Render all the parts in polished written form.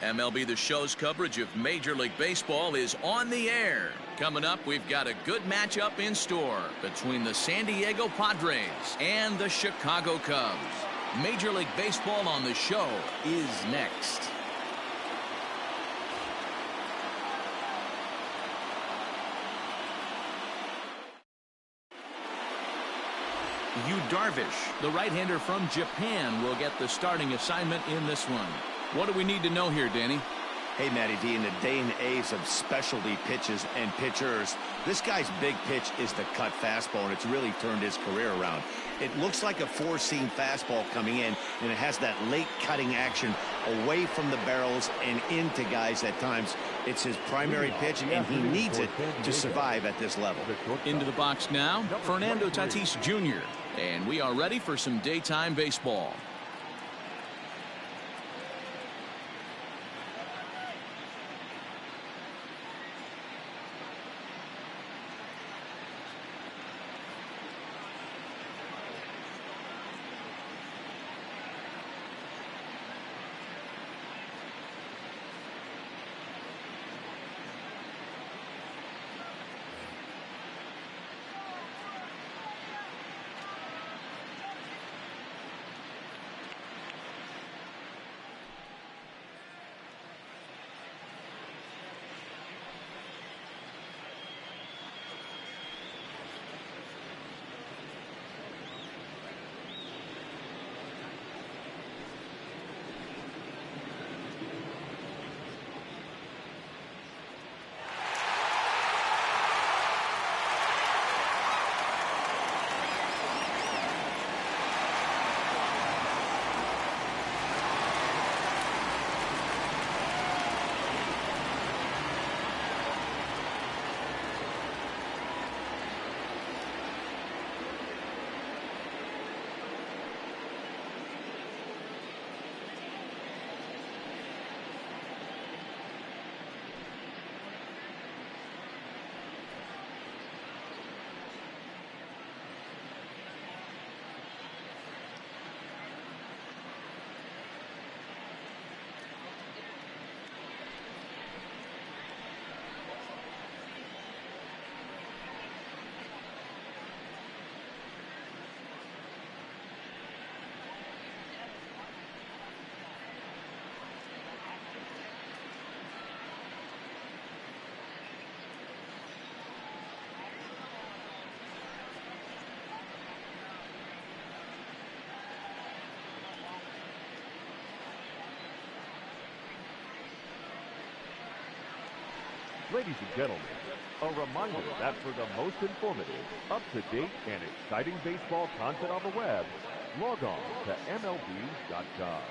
MLB The Show's coverage of Major League Baseball is on the air. Coming up, we've got a good matchup in store between the San Diego Padres and the Chicago Cubs. Major League Baseball on the Show is next. Yu Darvish, the right-hander from Japan, will get the starting assignment in this one. What do we need to know here, Danny? Hey, Matty D, in the day and age of specialty pitches and pitchers, this guy's big pitch is the cut fastball, and it's really turned his career around. It looks like a four-seam fastball coming in, and it has that late cutting action away from the barrels and into guys at times. It's his primary pitch, and he needs it to survive at this level. Into the box now, Fernando Tatis Jr., and we are ready for some daytime baseball. Ladies and gentlemen, a reminder that for the most informative, up-to-date, and exciting baseball content on the web, log on to MLB.com.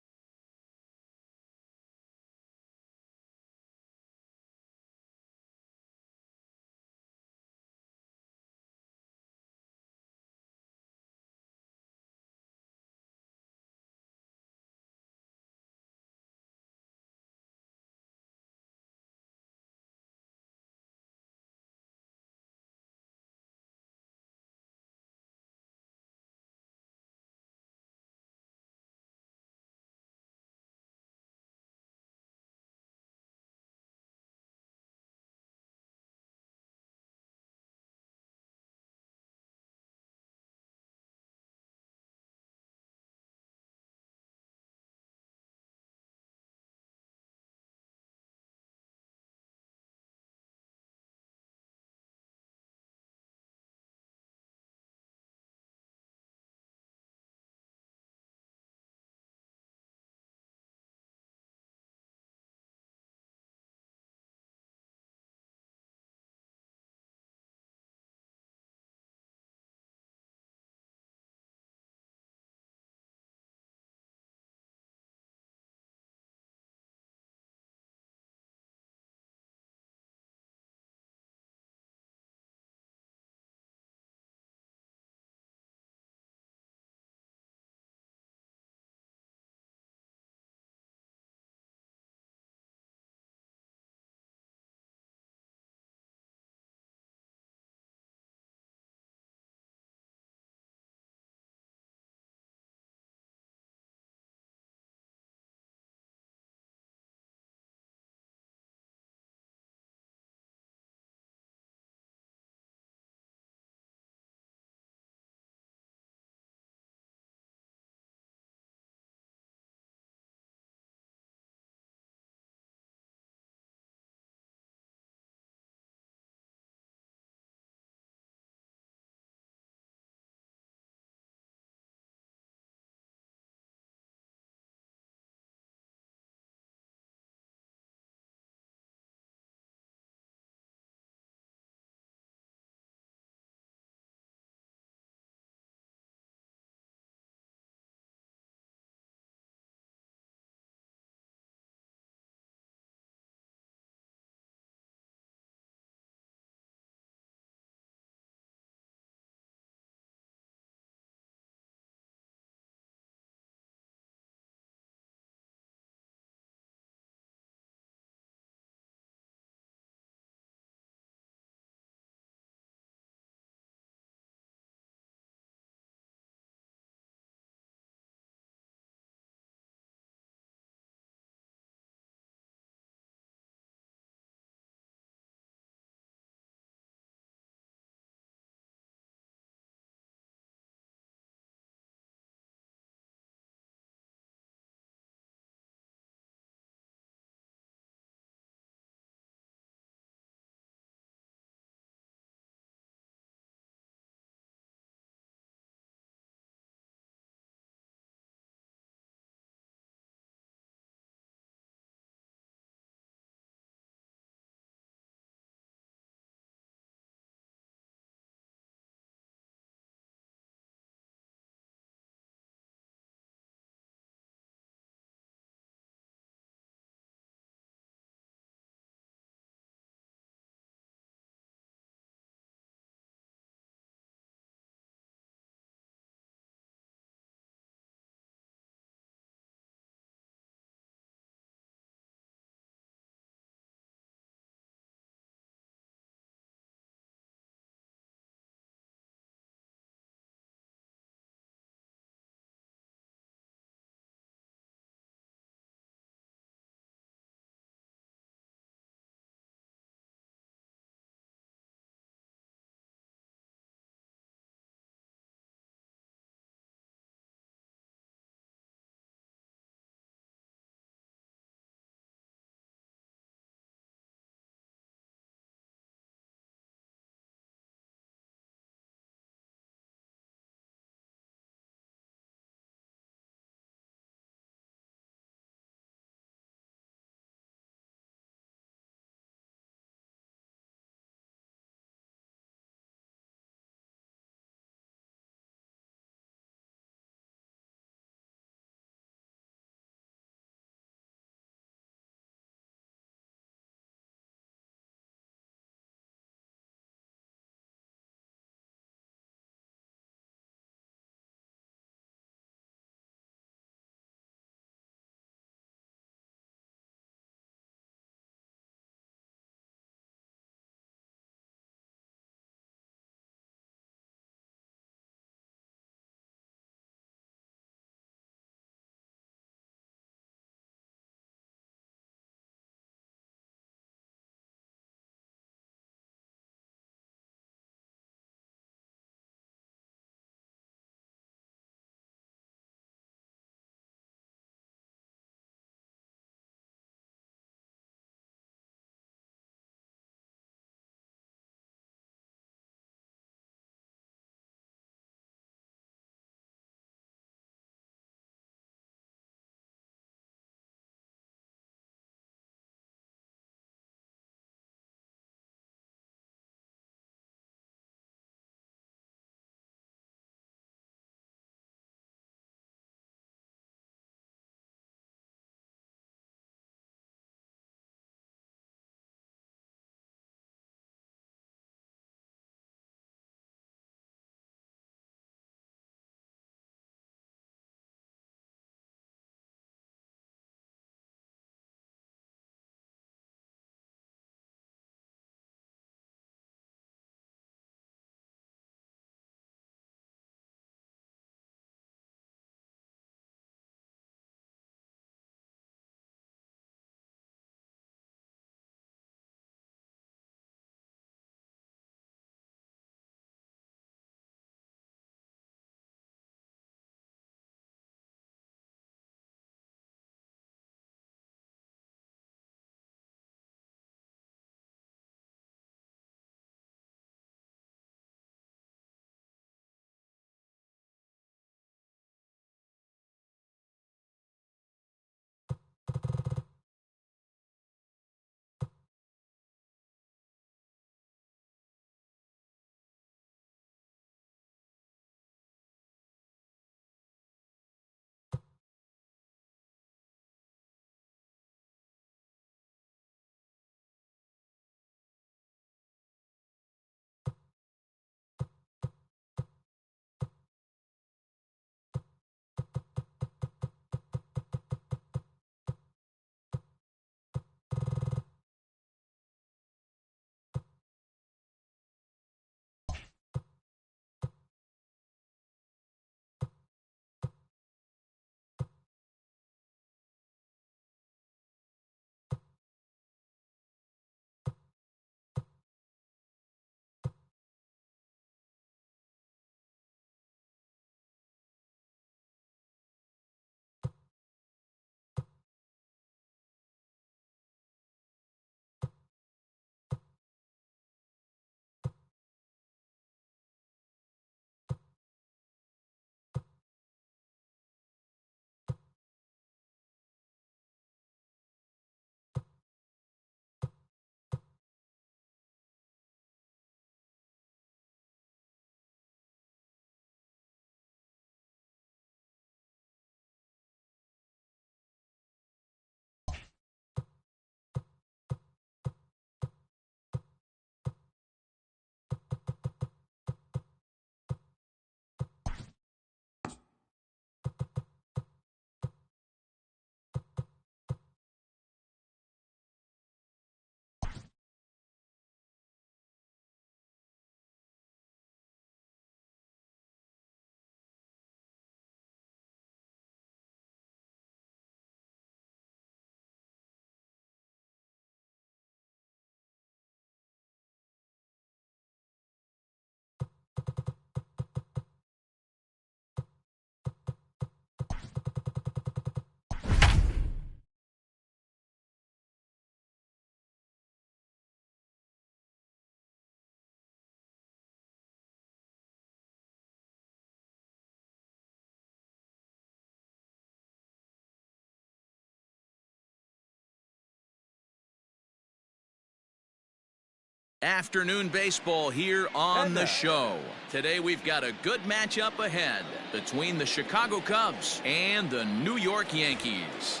Afternoon baseball here on the show. Today we've got a good matchup ahead between the Chicago Cubs and the New York Yankees.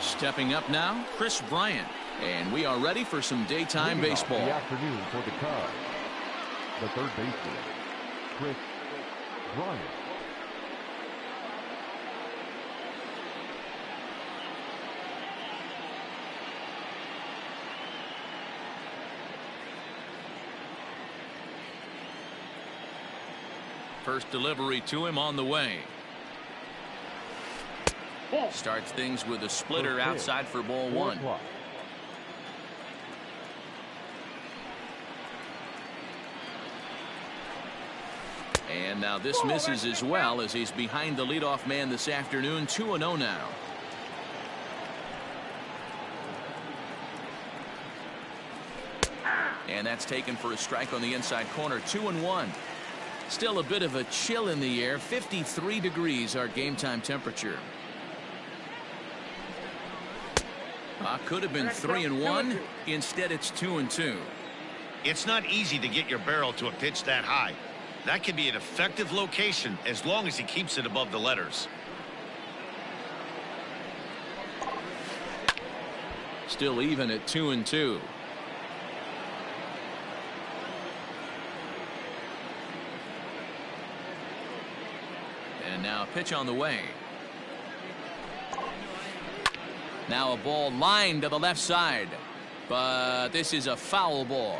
Stepping up now, Chris Bryant. And we are ready for some daytime baseball. The afternoon for the Cubs. The third baseman, Chris Bryant. First delivery to him on the way. Starts things with a splitter outside for ball one. And now this misses as well as he's behind the leadoff man this afternoon. 2-0 now. And that's taken for a strike on the inside corner. 2-1. Still a bit of a chill in the air. 53 degrees our game time temperature. Could have been 3-1. Instead it's 2-2. It's not easy to get your barrel to a pitch that high. That can be an effective location as long as he keeps it above the letters. Still even at 2-2. And now a pitch on the way. Now a ball lined to the left side. But this is a foul ball.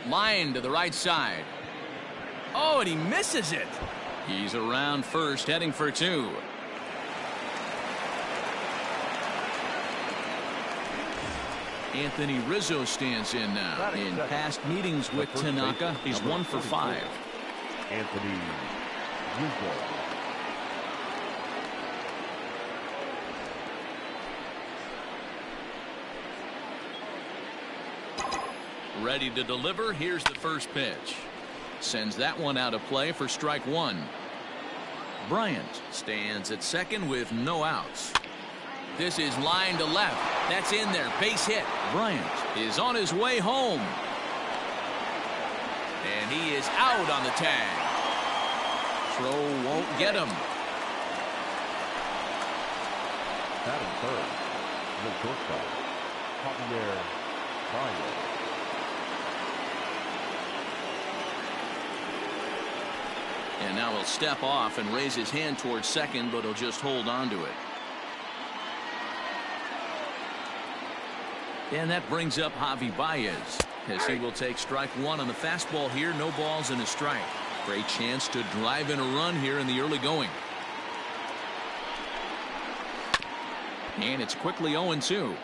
Line to the right side. Oh, and he misses it. He's around first, heading for two. Anthony Rizzo stands in now. In past meetings with Tanaka, he's 1 for 5. Anthony Rizzo. Ready to deliver. Here's the first pitch. Sends that one out of play for strike one. Bryant stands at second with no outs. This is line to left. That's in there. Base hit. Bryant is on his way home. And he is out on the tag. Throw won't get him. Batting third, the shortstop, Javier Baez. And now he'll step off and raise his hand towards second, but he'll just hold on to it. And that brings up Javi Baez, as he will take strike one on the fastball here. No balls and a strike. Great chance to drive in a run here in the early going. And it's quickly 0-2.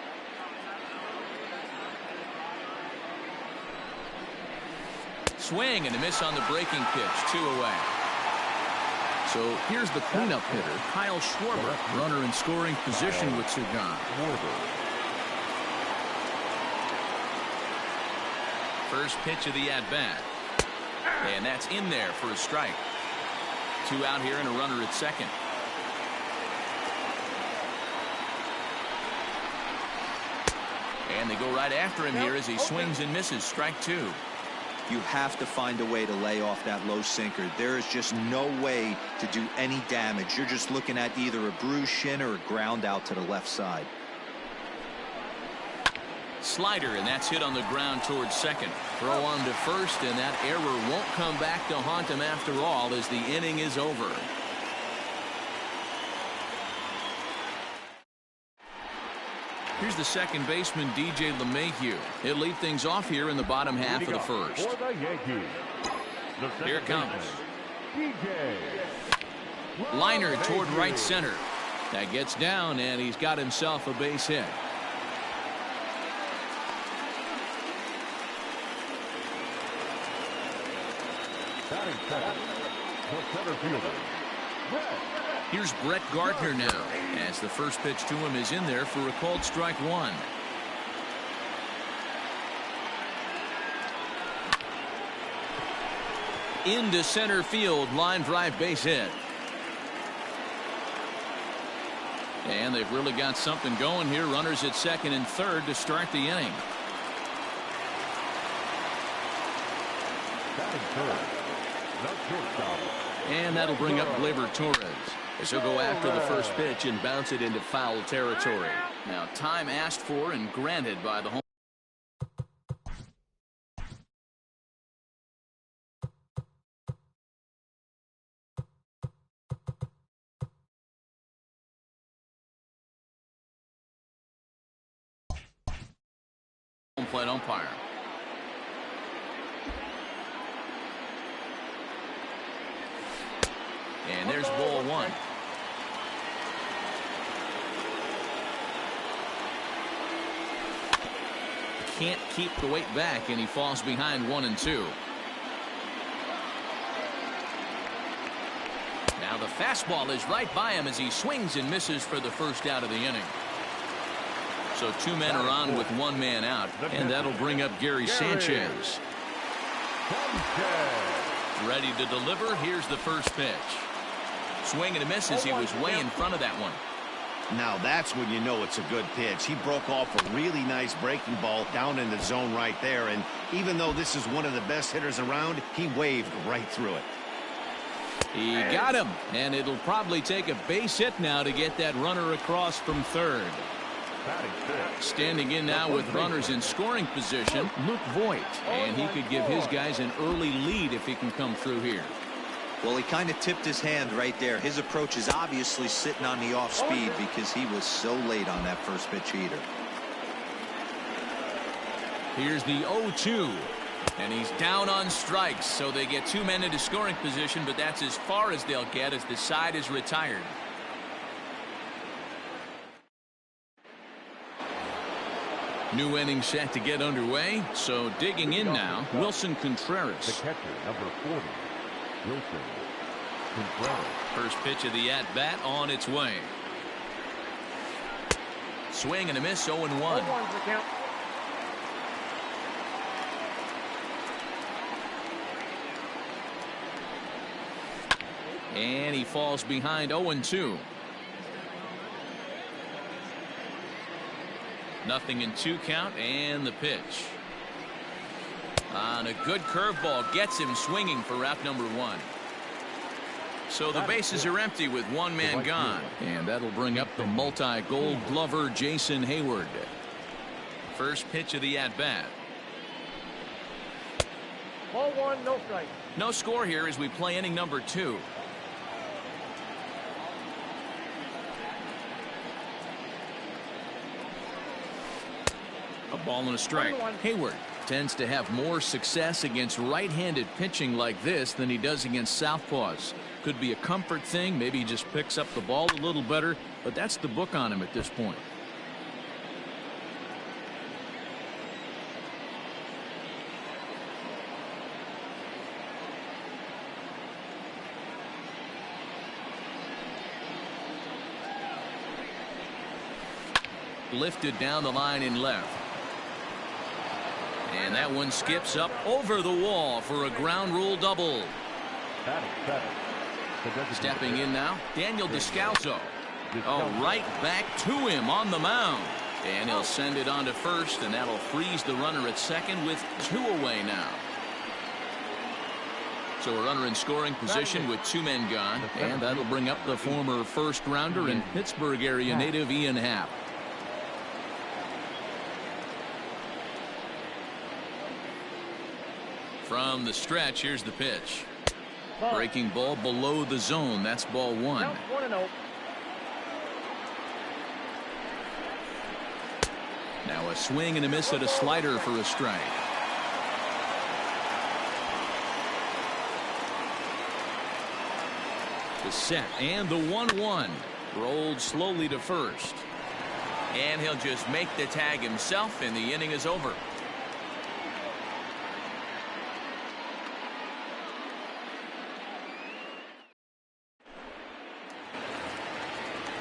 Swing and a miss on the breaking pitch. 2 away. So here's the cleanup hitter, Kyle Schwarber, runner in scoring position with two gone. First pitch of the at-bat. And that's in there for a strike. 2 out here and a runner at second. And they go right after him here as he swings and misses. Strike 2. You have to find a way to lay off that low sinker. There is just no way to do any damage. You're just looking at either a bruised shin or a ground out to the left side. Slider, and that's hit on the ground towards second. Throw on to first, and that error won't come back to haunt him after all as the inning is over. Here's the second baseman, DJ LeMahieu. He'll lead things off here in the bottom half of the first. For the Yankees, Here it comes. DJ. Liner toward right center. That gets down, and he's got himself a base hit. Batting second, the center fielder, Brett Here's Brett Gardner now, as the first pitch to him is in there for a called strike one. Into center field, line drive base hit. And they've really got something going here. Runners at second and third to start the inning. And that'll bring up Gleyber Torres, as he'll go after the first pitch and bounce it into foul territory. Now, time asked for and granted by the home plate umpire. And there's ball one. Can't keep the weight back, and he falls behind 1-2. Now the fastball is right by him as he swings and misses for the first out of the inning. So two men are on with one man out, and that'll bring up Gary Sanchez. Ready to deliver. Here's the first pitch. Swing and a miss as he was way in front of that one. Now that's when you know it's a good pitch. He broke off a really nice breaking ball down in the zone right there, and even though this is one of the best hitters around, he waved right through it. He got him, and it'll probably take a base hit now to get that runner across from third. Standing in now with runners in scoring position, Luke Voigt, and he could give his guys an early lead if he can come through here. Well, he kind of tipped his hand right there. His approach is obviously sitting on the off speed because he was so late on that first pitch heater. Here's the 0-2, and he's down on strikes, so they get two men into scoring position, but that's as far as they'll get as the side is retired. New inning set to get underway, so digging in now, Wilson Contreras. The catcher, number 40, Wilson Contreras. First pitch of the at-bat on its way. Swing and a miss, 0-1. And he falls behind 0-2. Nothing in 2 count, and the pitch. On a good curveball gets him swinging for route number 1. So the bases are empty with one man gone, and that'll bring up the multi-gold glover Jason Hayward. First pitch of the at-bat. Ball 1, no strike. No score here as we play inning number 2. A ball and a strike. Hayward tends to have more success against right-handed pitching like this than he does against southpaws. Could be a comfort thing. Maybe he just picks up the ball a little better, but that's the book on him at this point. Lifted down the line in left. And that one skips up over the wall for a ground rule double. Stepping in now, Daniel Descalso. Oh, right back to him on the mound. And he'll send it on to first, and that'll freeze the runner at second with 2 away now. So a runner in scoring position with 2 men gone, and that'll bring up the former first-rounder and Pittsburgh area native Ian Happ. From the stretch, here's the pitch. Breaking ball below the zone. That's ball 1. Now a swing and a miss at a slider for a strike. The set and the 1-1. Rolled slowly to first. And he'll just make the tag himself, and the inning is over.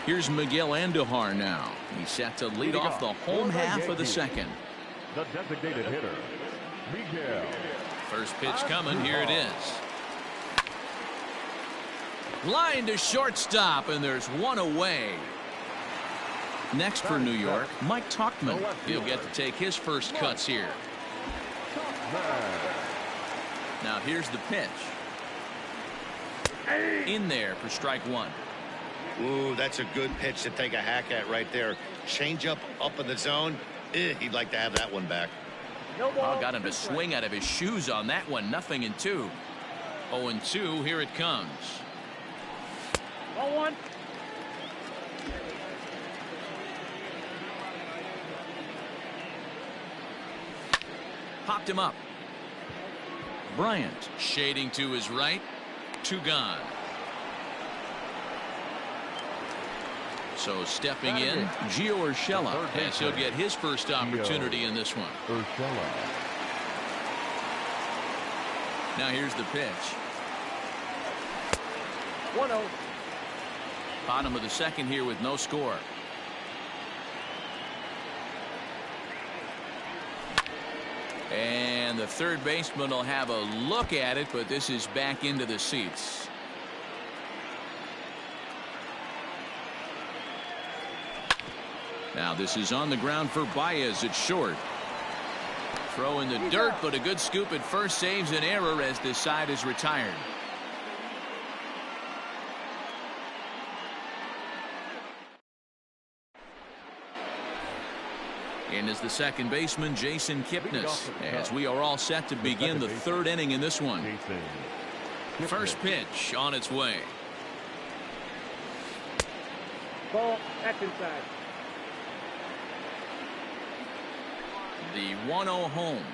Here's Miguel Andujar now. He's set to lead off the home half of the second. The designated hitter, Miguel. First pitch coming. Here it is. Line to shortstop, and there's one away. Next for New York, Mike Tauchman. He'll get to take his first cuts here. Now here's the pitch. In there for strike one. Ooh, that's a good pitch to take a hack at right there. Change up in the zone. He'd like to have that one back. Oh, got him to swing out of his shoes on that one. 0-2. 0-2. Here it comes. 0-1. Popped him up. Bryant shading to his right. 2 gone. So stepping in, Gio Urshela, as he'll get his first opportunity in this one. Now here's the pitch. 1-0. Bottom of the second here with no score. And the third baseman will have a look at it, but this is back into the seats. Now this is on the ground for Baez at short. Throw in the dirt, but a good scoop at first saves an error as this side is retired. In is the second baseman, Jason Kipnis, as we are all set to begin the third inning in this one. First pitch on its way. Ball, that's inside. The 1-0 home.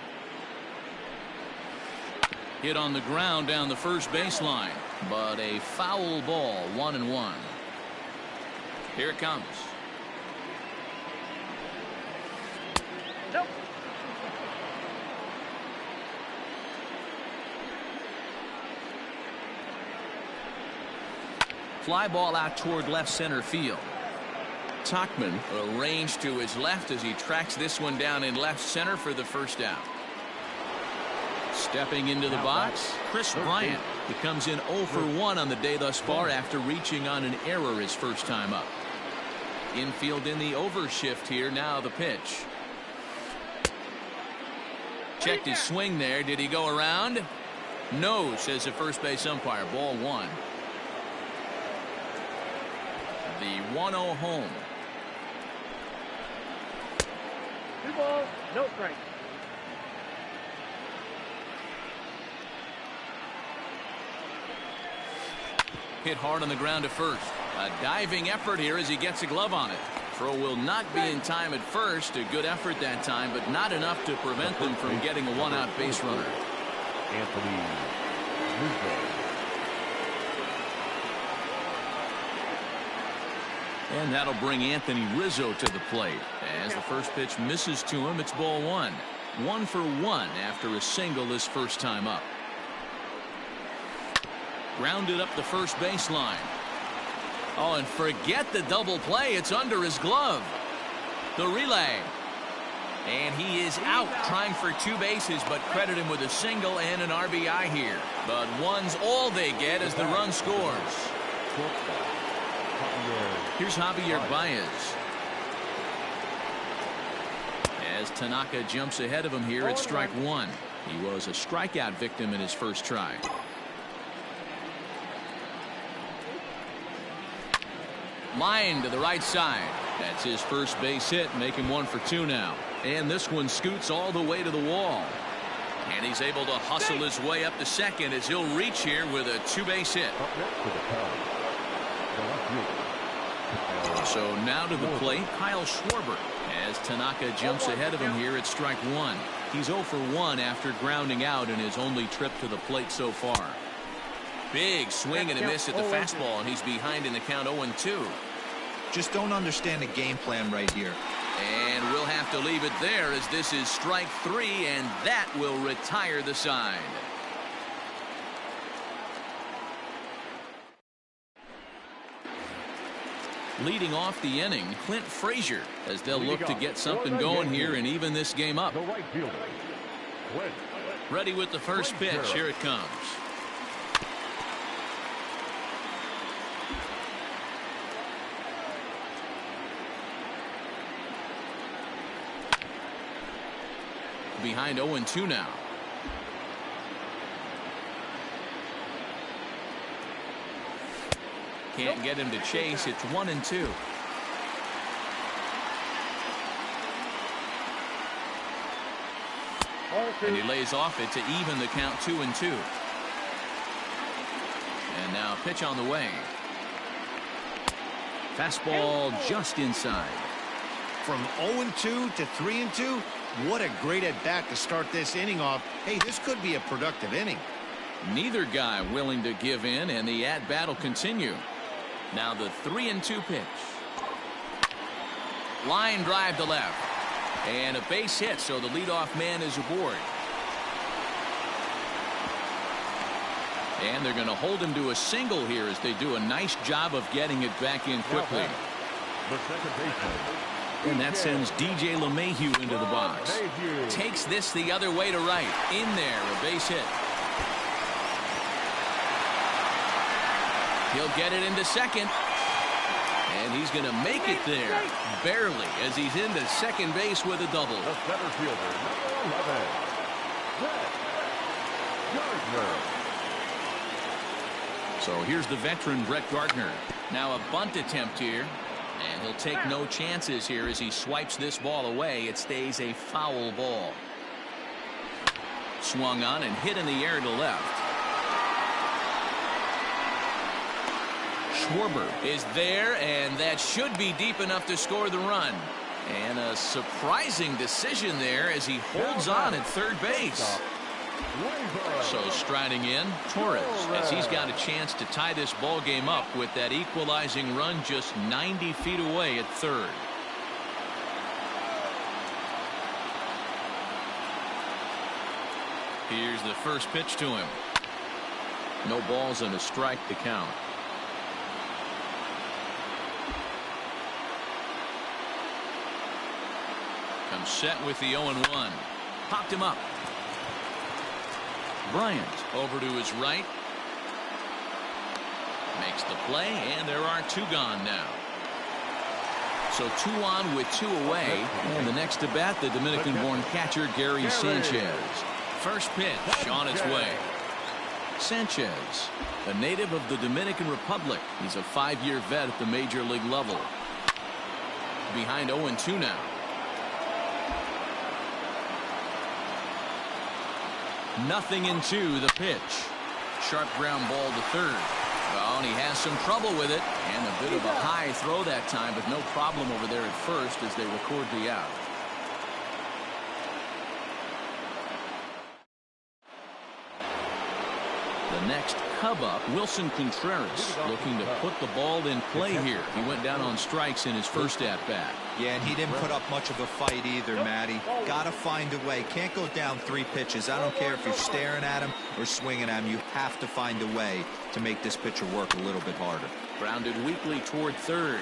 Hit on the ground down the first baseline, but a foul ball. 1-1. Here it comes. Nope. Fly ball out toward left center field. Tauchman arranged to his left as he tracks this one down in left center for the first out. Stepping into the box, Chris Bryant. He comes in 0 for 1 on the day thus far after reaching on an error his first time up. Infield in the overshift here. Now the pitch. Checked his swing there. Did he go around? No, says the first base umpire. Ball 1. The 1-0 home. 2 balls, no strikes. Hit hard on the ground to first. A diving effort here as he gets a glove on it. Throw will not be in time at first. A good effort that time, but not enough to prevent them from getting a 1-out base runner. Anthony Rizzo. And that'll bring Anthony Rizzo to the plate. As the first pitch misses to him, it's ball 1. 1 for 1 after a single his first time up. Grounded up the first baseline. Oh, and forget the double play. It's under his glove. The relay. And he is out trying for 2 bases, but credit him with a single and an RBI here. But 1's all they get as the run scores. Here's Javier Baez. As Tanaka jumps ahead of him here at strike 1. He was a strikeout victim in his first try. Line to the right side. That's his first base hit, making 1 for 2 now. And this one scoots all the way to the wall. And he's able to hustle his way up to second as he'll reach here with a 2-base hit. So now to the plate, Kyle Schwarber, as Tanaka jumps ahead of him here at strike 1. He's 0 for 1 after grounding out in his only trip to the plate so far. Big swing and a miss at the fastball, and he's behind in the count 0-2. Just don't understand the game plan right here. And we'll have to leave it there as this is strike 3, and that will retire the side. Leading off the inning, Clint Frazier, as they'll look to get something going here and even this game up. The right fielder, Clint. Ready with the first pitch. Here it comes. Behind 0-2 now. Can't get him to chase. It's 1-2. And he lays off it to even the count 2-2. And now pitch on the way. Fastball just inside. From 0-2 to 3-2, what a great at-bat to start this inning off. Hey, this could be a productive inning. Neither guy willing to give in, and the at-bat will continue. Now the 3-2 pitch. Line drive to left. And a base hit, so the leadoff man is aboard. And they're going to hold him to a single here as they do a nice job of getting it back in quickly. The second baseman. And that sends DJ LeMahieu into the box. Takes this the other way to right. In there, a base hit. He'll get it into second. And he's going to make it there. Barely, as he's into second base with a double. The center fielder, number 11, Brett Gardner. So here's the veteran Brett Gardner. Now a bunt attempt here. And he'll take no chances here as he swipes this ball away. It stays a foul ball. Swung on and hit in the air to left. Schwarber is there, and that should be deep enough to score the run. And a surprising decision there as he holds on at third base. So striding in, Torres, as he's got a chance to tie this ball game up with that equalizing run just 90 feet away at third. Here's the first pitch to him. No balls and a strike to count. Comes set with the 0-1. Popped him up. Bryant over to his right. Makes the play, and there are two gone now. So 2 on with 2 away. And the next to bat, the Dominican-born catcher Gary Sanchez. First pitch on its way. Sanchez, a native of the Dominican Republic. He's a 5-year vet at the major league level. Behind 0-2 now. Nothing into the pitch. Sharp ground ball to third. Well, and he has some trouble with it. And a bit of a high throw that time, but no problem over there at first as they record the out. The next Cub up, Wilson Contreras, looking to put the ball in play here. He went down on strikes in his first at-bat. Yeah, and he didn't put up much of a fight either, Matty. Got to find a way. Can't go down 3 pitches. I don't care if you're staring at him or swinging at him. You have to find a way to make this pitcher work a little bit harder. Grounded weakly toward third.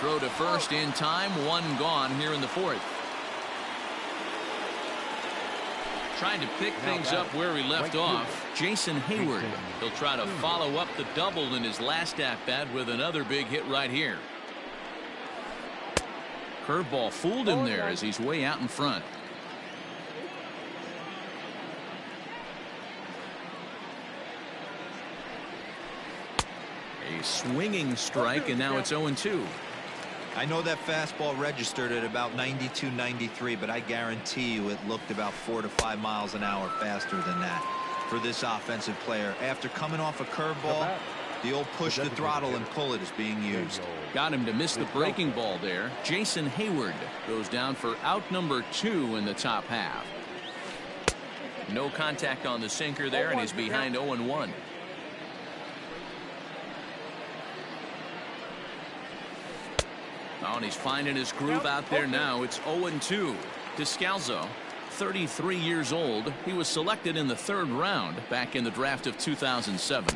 Throw to first in time. 1 gone here in the 4th. Trying to pick things up where he left off. Jason Hayward. He'll try to follow up the double in his last at-bat with another big hit right here. Curveball fooled him there as he's way out in front. A swinging strike, and now it's 0-2. I know that fastball registered at about 92, 93, but I guarantee you it looked about 4 to 5 miles an hour faster than that for this offensive player. After coming off a curveball, the old push the throttle and pull it is being used. Got him to miss the breaking ball there. Jason Hayward goes down for out number 2 in the top half. No contact on the sinker there, and he's behind 0-1. Oh, and he's finding his groove out there now. It's 0-2. Descalzo, 33 years old. He was selected in the 3rd round back in the draft of 2007.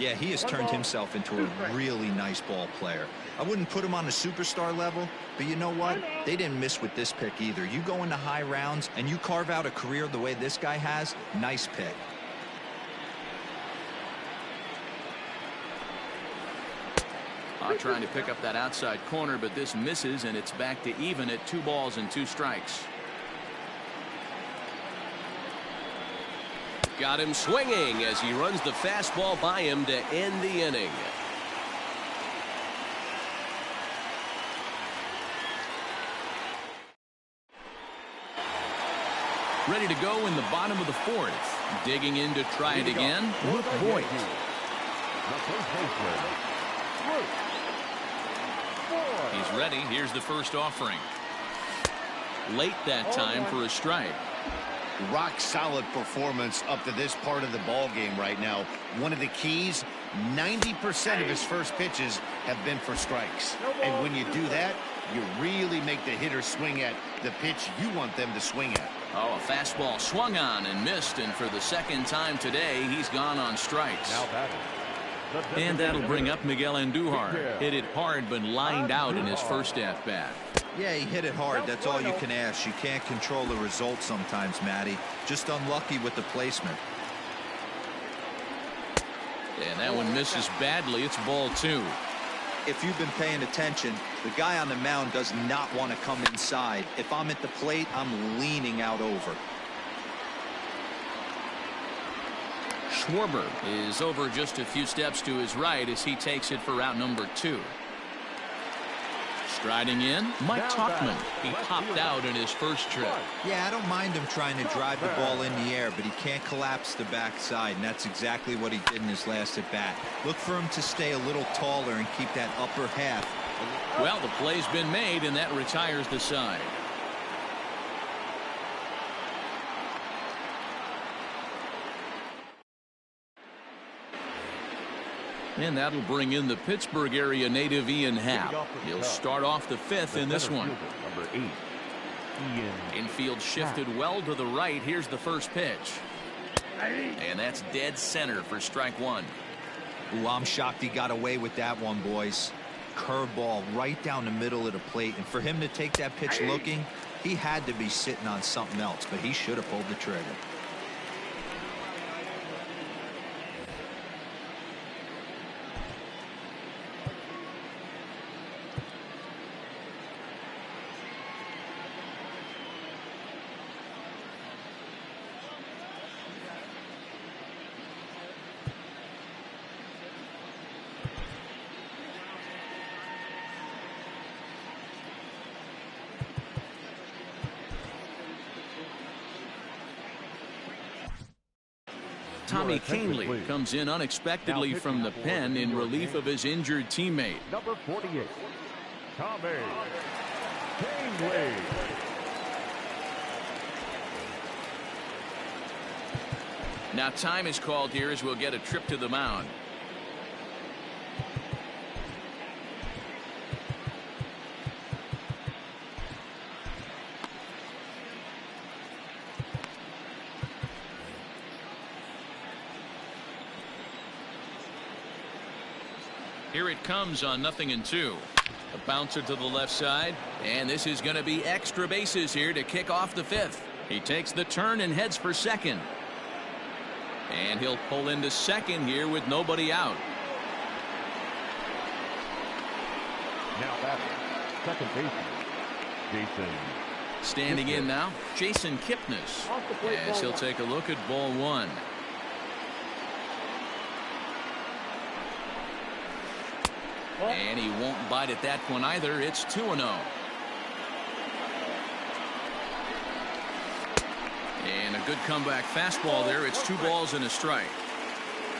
Yeah, he has turned himself into a really nice ball player. I wouldn't put him on the superstar level, but you know what? They didn't miss with this pick either. You go into high rounds and you carve out a career the way this guy has, nice pick. Trying to pick up that outside corner, but this misses, and it's back to even at 2 balls and 2 strikes. Got him swinging as he runs the fastball by him to end the inning. Ready to go in the bottom of the 4th. Digging in to try it again, Luke Voigt. He's ready. Here's the first offering. Late that time for a strike. Rock solid performance up to this part of the ball game right now. One of the keys, 90% of his first pitches have been for strikes. And when you do that, you really make the hitter swing at the pitch you want them to swing at. Oh, a fastball swung on and missed, and for the second time today, he's gone on strikes. Now batting. And that'll bring up Miguel Andujar. Hit it hard, but lined out in his first at-bat. Yeah, he hit it hard. That's all you can ask. You can't control the result sometimes, Matty. Just unlucky with the placement. And that one misses badly. It's ball 2. If you've been paying attention, the guy on the mound does not want to come inside. If I'm at the plate, I'm leaning out over. Schwarber is over just a few steps to his right as he takes it for route number 2. Striding in, Mike Tauchman. He popped out in his first trip. Yeah, I don't mind him trying to drive the ball in the air, but he can't collapse the backside, and that's exactly what he did in his last at-bat. Look for him to stay a little taller and keep that upper half. Well, the play's been made, and that retires the side. And that'll bring in the Pittsburgh area native Ian Happ. He'll start off the 5th in this one. Number 8, Ian. Infield shifted well to the right. Here's the first pitch. And that's dead center for strike 1. Ooh, I'm shocked he got away with that one, boys. Curveball right down the middle of the plate. And for him to take that pitch looking, he had to be sitting on something else, but he should have pulled the trigger. Tommy Canely comes in unexpectedly from the pen in relief of his injured teammate. Number 48, Tommy Canely. Now time is called here as we'll get a trip to the mound. Here it comes on 0-2. A bouncer to the left side, and this is going to be extra bases here to kick off the 5th. He takes the turn and heads for second. And he'll pull into second here with nobody out. Now batting, second baseman, Jason. Standing in now, Jason Kipnis, as he'll take a look at ball 1. And he won't bite at that one either. It's 2-0. And a good comeback fastball there. It's 2 balls and a strike.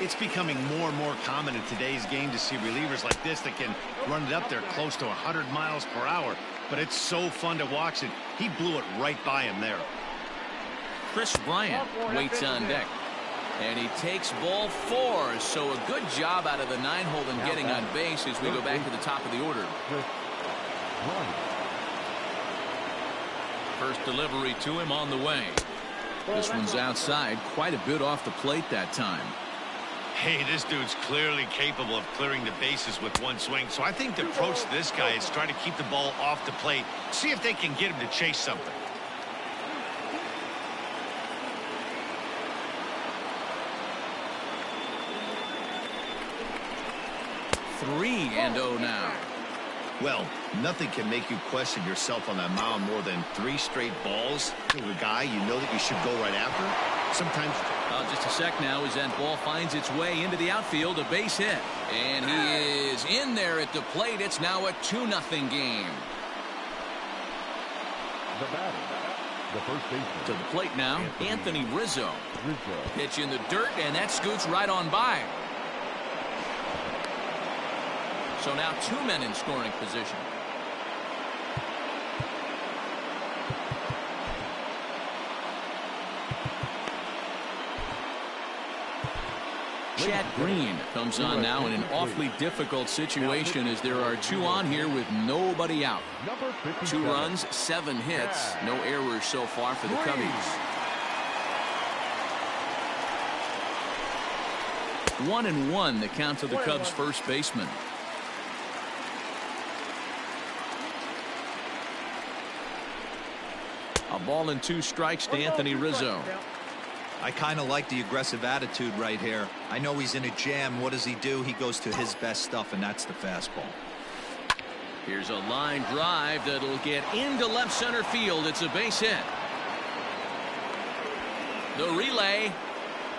It's becoming more and more common in today's game to see relievers like this that can run it up there close to 100 miles per hour. But it's so fun to watch it. He blew it right by him there. Chris Bryant waits on deck. And he takes ball 4. So a good job out of the 9-hole and getting on base as we go back to the top of the order. First delivery to him on the way. This one's outside, quite a bit off the plate that time. Hey, this dude's clearly capable of clearing the bases with one swing. So I think the approach to this guy is try to keep the ball off the plate. See if they can get him to chase something. 3-0 now. Well, nothing can make you question yourself on that mound more than 3 straight balls to a guy you know that you should go right after. Sometimes. Just a sec now as that ball finds its way into the outfield, a base hit. And he is in there at the plate. It's now a 2-0 game. The batter, the first baseman. To the plate now, Anthony Rizzo. Pitch in the dirt, and that scoots right on by. So now 2 men in scoring position. Chad Green comes on now in an awfully difficult situation as there are 2 on here with nobody out. 2 runs, 7 hits, no errors so far for the Cubbies. 1-1 the count to the Cubs first baseman. A ball and 2 strikes to Anthony Rizzo. I kind of like the aggressive attitude right here. I know he's in a jam. What does he do? He goes to his best stuff, and that's the fastball. Here's a line drive that'll get into left center field. It's a base hit. The relay.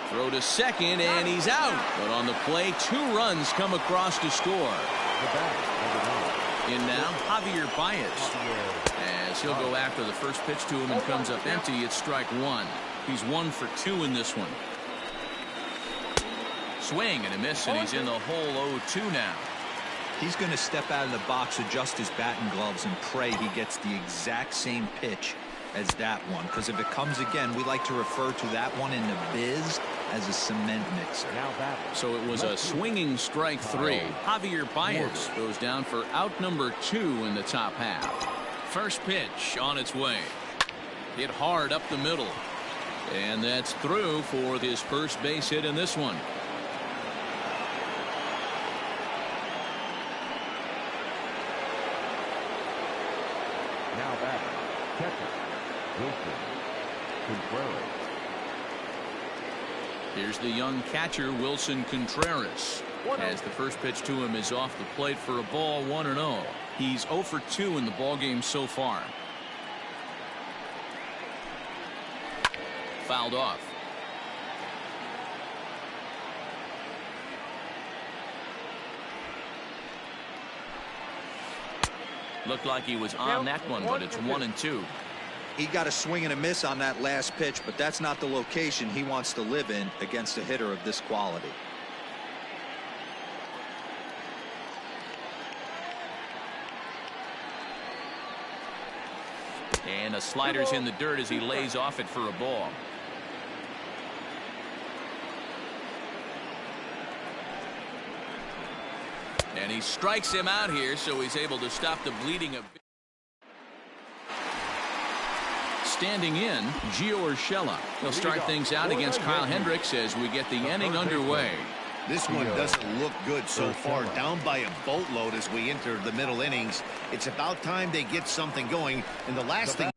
Throw to second, and he's out. But on the play, 2 runs come across to score. In now, Javier Baez. As he'll go after the first pitch to him and comes up empty, it's strike 1. He's 1 for 2 in this one. Swing and a miss, and he's in the hole 0-2 now. He's going to step out of the box, adjust his batting gloves, and pray he gets the exact same pitch as that one. Because if it comes again, we like to refer to that one in the biz as a cement mixer. So it was a swinging strike 3. Javier Baez goes down for out number 2 in the top half. First pitch on its way. Hit hard up the middle. And that's through for his first base hit in this one. Now batter, catcher, Wilson Contreras. Here's the young catcher, Wilson Contreras. As the first pitch to him is off the plate for a ball, 1-0. He's 0 for 2 in the ballgame so far. Fouled off. Looked like he was on that one, but it's 1-2. He got a swing and a miss on that last pitch, but that's not the location he wants to live in against a hitter of this quality. And a slider's in the dirt as he lays off it for a ball. And he strikes him out here, so he's able to stop the bleeding of. Standing in, Gio Urshela. He'll start things out against Kyle Hendricks as we get the inning underway. This one doesn't look good so far. Down by a boatload as we enter the middle innings. It's about time they get something going. And the last thing.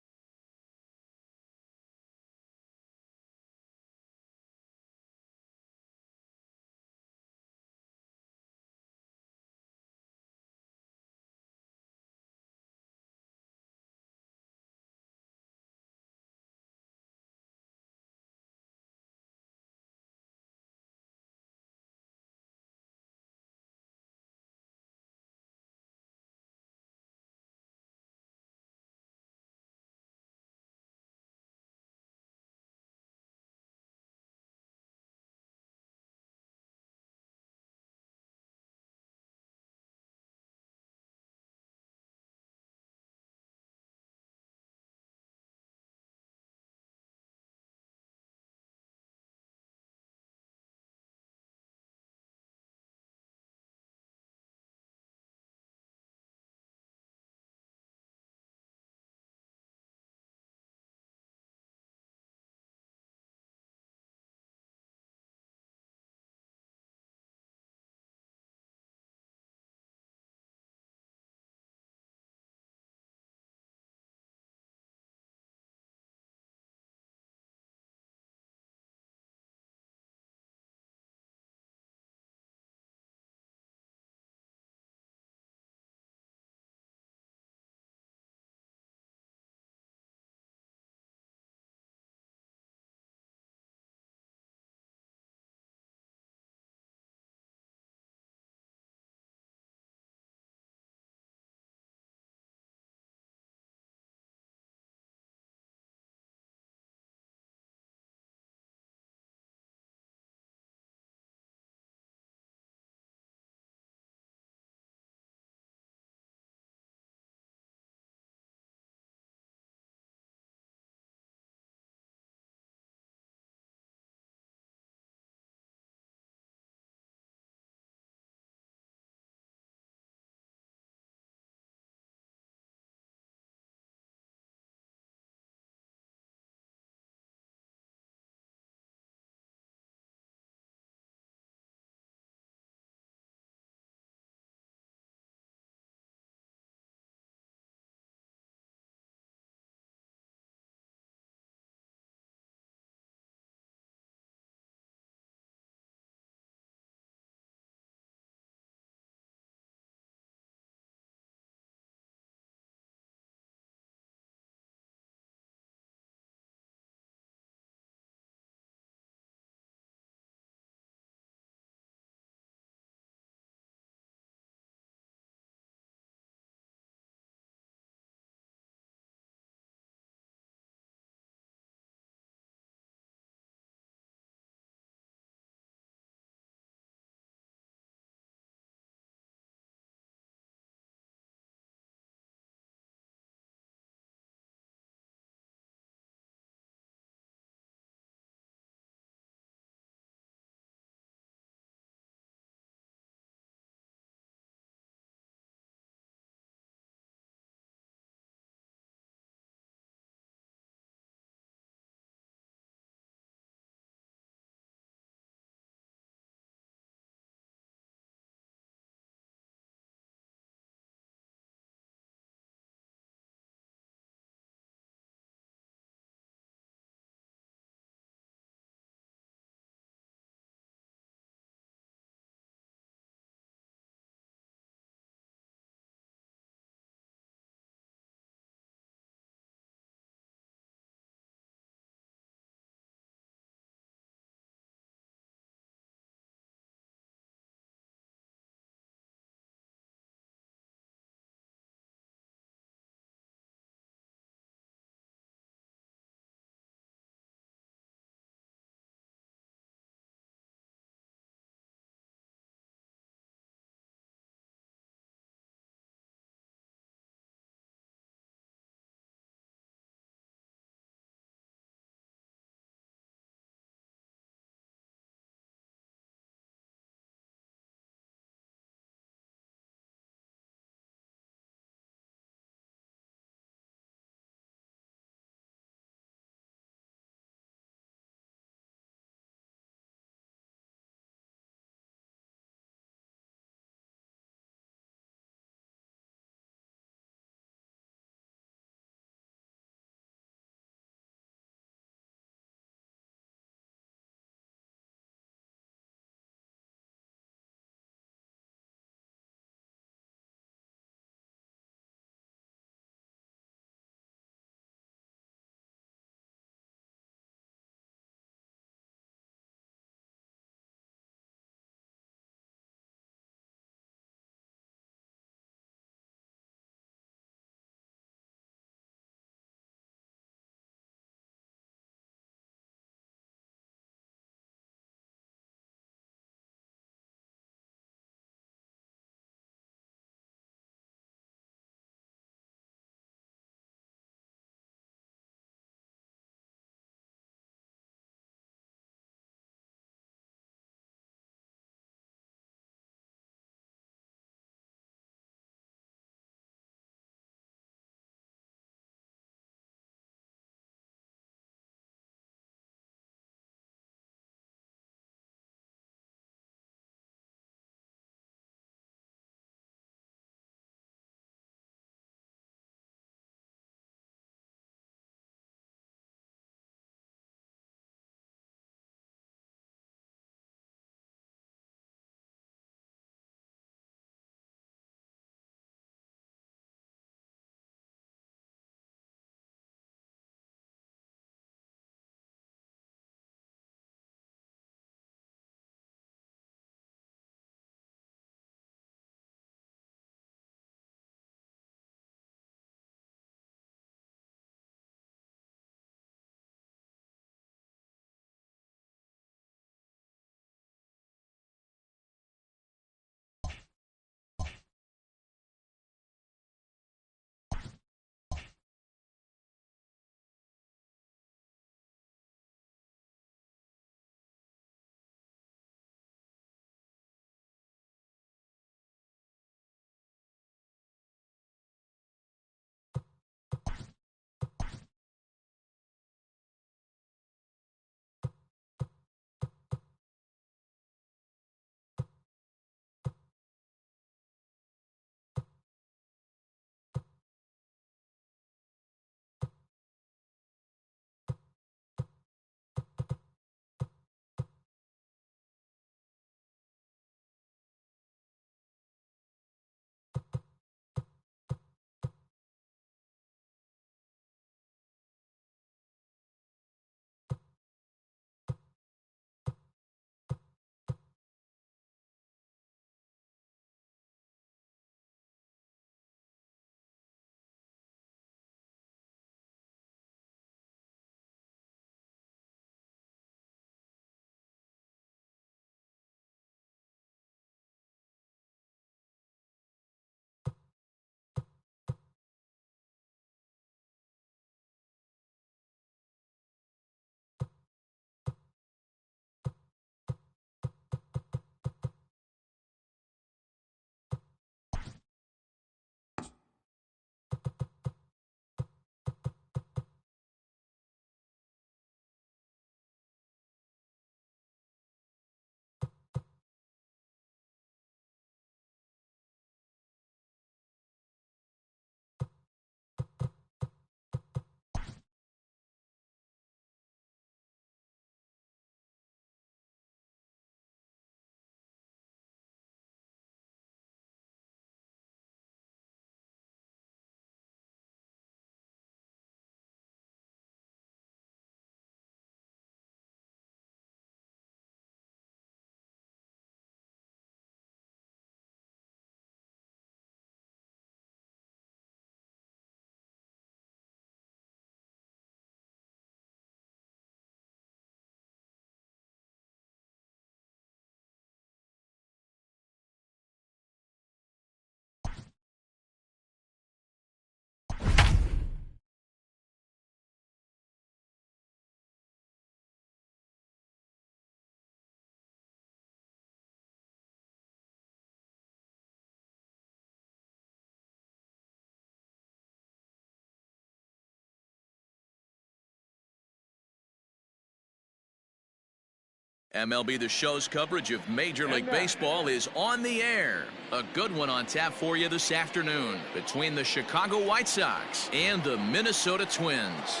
MLB The Show's coverage of Major League Baseball is on the air. A good one on tap for you this afternoon between the Chicago White Sox and the Minnesota Twins.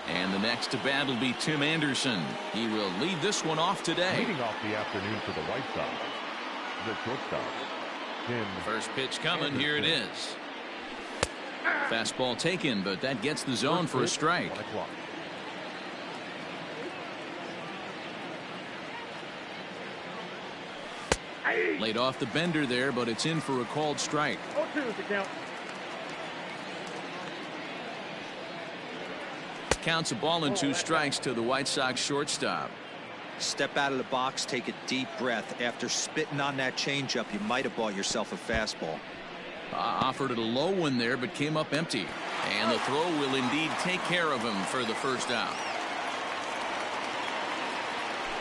And the next to bat will be Tim Anderson. He will lead this one off today. Leading off the afternoon for the White Sox, the shortstop, Tim First pitch coming. Anderson. Here it is. Fastball taken, but that gets the zone for a strike. 1 o'clock. Laid off the bender there, but it's in for a called strike. 0-2 to count. Counts a ball and 2 strikes to the White Sox shortstop. Step out of the box, take a deep breath. After spitting on that changeup, you might have bought yourself a fastball. Offered it a low one there, but came up empty. And the throw will indeed take care of him for the first out.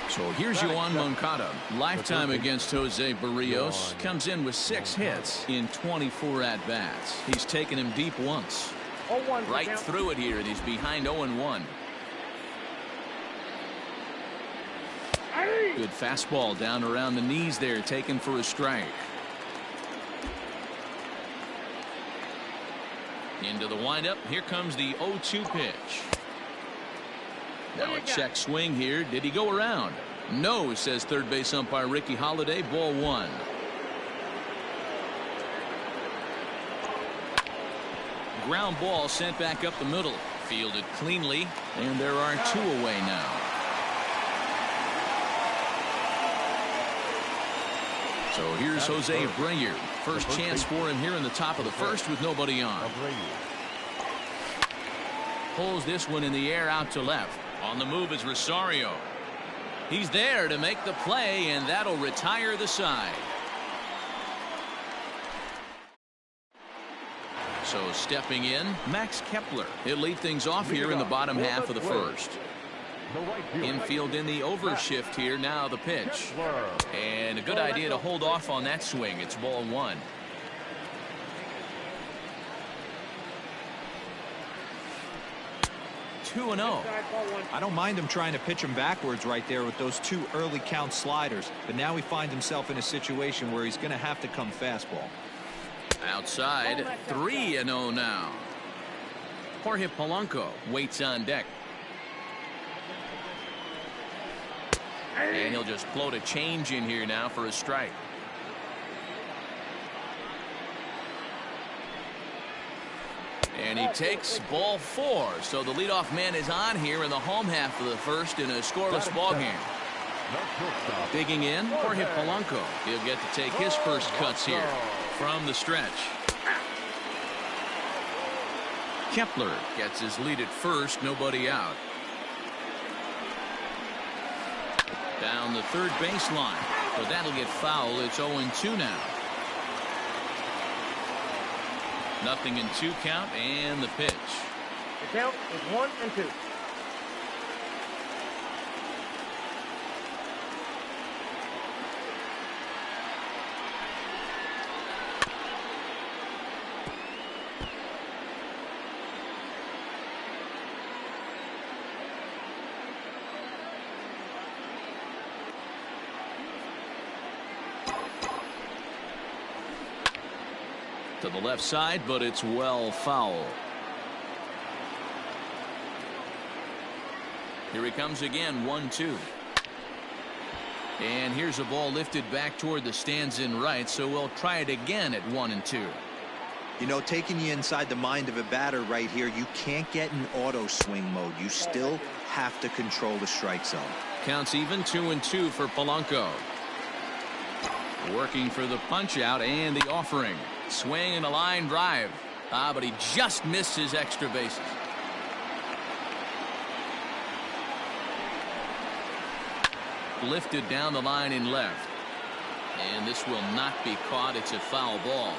So here's Yoan Moncada. Lifetime against Jose Barrios. Comes in with 6 hits in 24 at-bats. He's taken him deep once. 0-1 Right count. through it here, and he's behind 0-1. Good fastball down around the knees there, taken for a strike. Into the windup. Here comes the 0-2 pitch. Now a check swing here. Did he go around? No, says third base umpire Ricky Holiday. Ball 1. Ground ball sent back up the middle. Fielded cleanly, and there are 2 away now. So here's Jose Abreu. First chance for him here in the top of the first with nobody on. Pulls this one in the air out to left. On the move is Rosario. He's there to make the play, and that'll retire the side. So stepping in, Max Kepler. He'll lead things off here in the bottom half of the first. Infield in the overshift here. Now the pitch. And a good idea to hold off on that swing. It's ball 1. Two and 0. I don't mind him trying to pitch him backwards right there with those 2 early count sliders, but now he finds himself in a situation where he's going to have to come fastball. Outside, 3-0 now. Jorge Polanco waits on deck. And he'll just float a change in here now for a strike. And he takes ball 4. So the leadoff man is on here in the home half of the first in a scoreless ball game. Digging in, Jorge Polanco. He'll get to take his first cuts here from the stretch. Kepler gets his lead at first, nobody out. Down the third baseline, but that'll get foul. It's 0-2 now. Nothing in 2 count, and the pitch. The count is 1-2. To the left side, but it's well foul. Here he comes again, 1-2. And here's a ball lifted back toward the stands in right, so we'll try it again at 1-2. You know, taking you inside the mind of a batter right here, you can't get in auto swing mode. You still have to control the strike zone. Counts even, 2-2 for Polanco. Working for the punch out and the offering. Swing and a line drive. But he just missed his extra bases. Lifted down the line in left. And this will not be caught. It's a foul ball.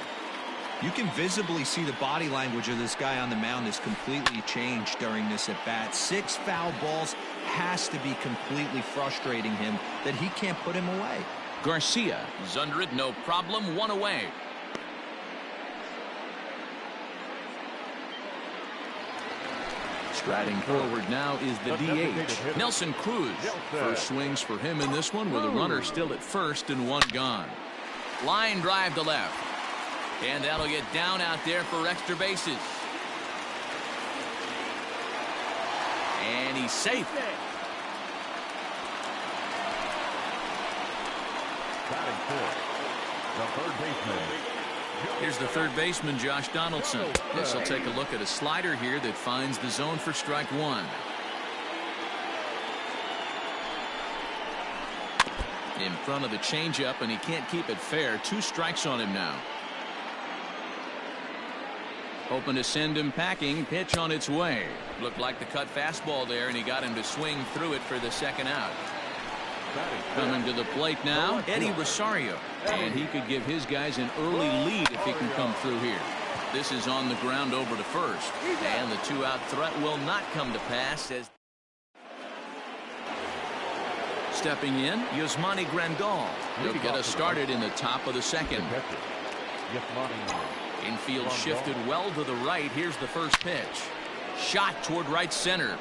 You can visibly see the body language of this guy on the mound has completely changed during this at bat. 6 foul balls has to be completely frustrating him that he can't put him away. Garcia is under it, no problem, 1 away. Striding forward now is the DH, Nelson Cruz. First swings for him in this one with a runner still at first and one gone. Line drive to left. And that'll get down out there for extra bases. And he's safe. Batting fourth, the third baseman. Here's the third baseman, Josh Donaldson. This will take a look at a slider here that finds the zone for strike one. In front of the changeup, and he can't keep it fair. 2 strikes on him now. Hoping to send him packing. Pitch on its way. Looked like the cut fastball there, and he got him to swing through it for the second out. Coming to the plate now, Eddie Rosario. And he could give his guys an early lead if he can come through here. This is on the ground over to first. And the 2-out threat will not come to pass as stepping in, Yasmani Grandal. He'll get us started in the top of the second. Infield shifted well to the right. Here's the first pitch. Shot toward right center.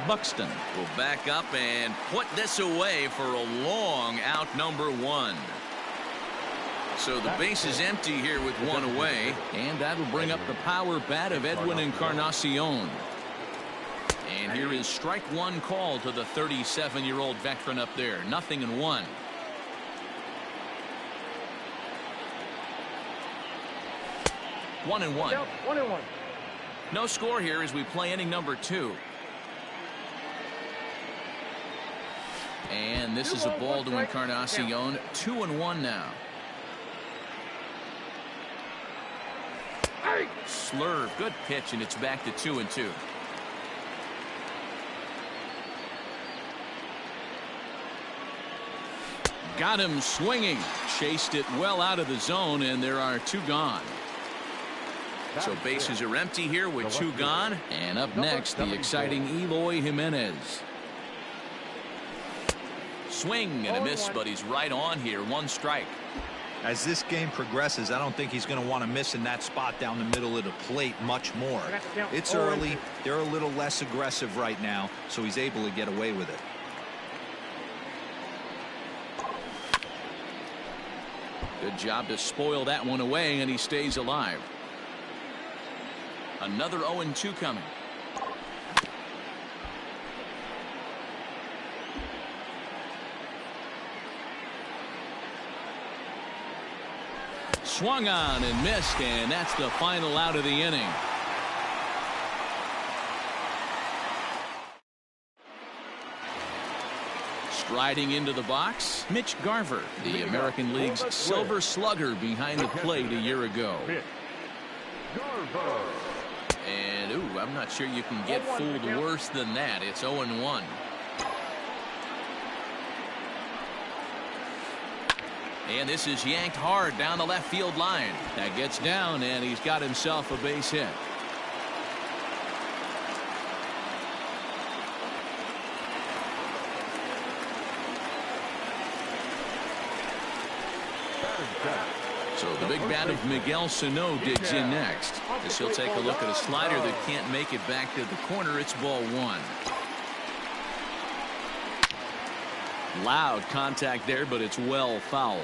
Buxton will back up and put this away for a long out, number 1. So the base is empty here with 1 away, and that'll bring up the power bat of Edwin Encarnacion. And here is strike 1 call to the 37-year-old veteran up there. 0-1. One and one. 1-1. No score here as we play inning number 2. And this is a ball to Encarnacion. 2-1 now. Slurve, good pitch, and it's back to 2-2. Got him swinging. Chased it well out of the zone, and there are 2 gone. So bases are empty here with 2 gone. And up next, the exciting Eloy Jimenez. Swing and a miss, but he's right on here. 1 strike. As this game progresses, I don't think he's going to want to miss in that spot down the middle of the plate much more. It's early. They're a little less aggressive right now, so he's able to get away with it. Good job to spoil that one away, and he stays alive. Another 0-2 coming. Swung on and missed, and that's the final out of the inning. Striding into the box, Mitch Garver, the American League's Silver Slugger behind the plate a year ago. And, ooh, I'm not sure you can get fooled worse than that. It's 0-1. And this is yanked hard down the left field line. That gets down, and he's got himself a base hit. So the big bat of Miguel Sano digs in next. As he'll take a look at a slider that can't make it back to the corner. It's ball 1. Loud contact there, but it's well foul.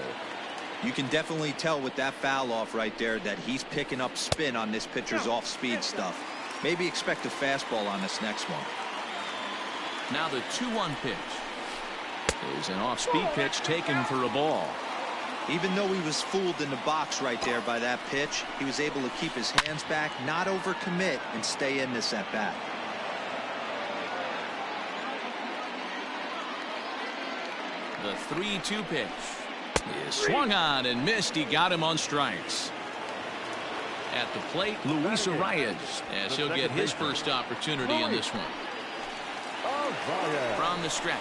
You can definitely tell with that foul off right there that he's picking up spin on this pitcher's off-speed stuff. Maybe expect a fastball on this next one. Now the 2-1 pitch is an off-speed pitch taken for a ball. Even though he was fooled in the box right there by that pitch, he was able to keep his hands back, not overcommit, and stay in this at bat. The 3-2 pitch is swung on and missed. He got him on strikes. At the plate, Luis Arias, as he'll get his first opportunity in this one. From the stretch.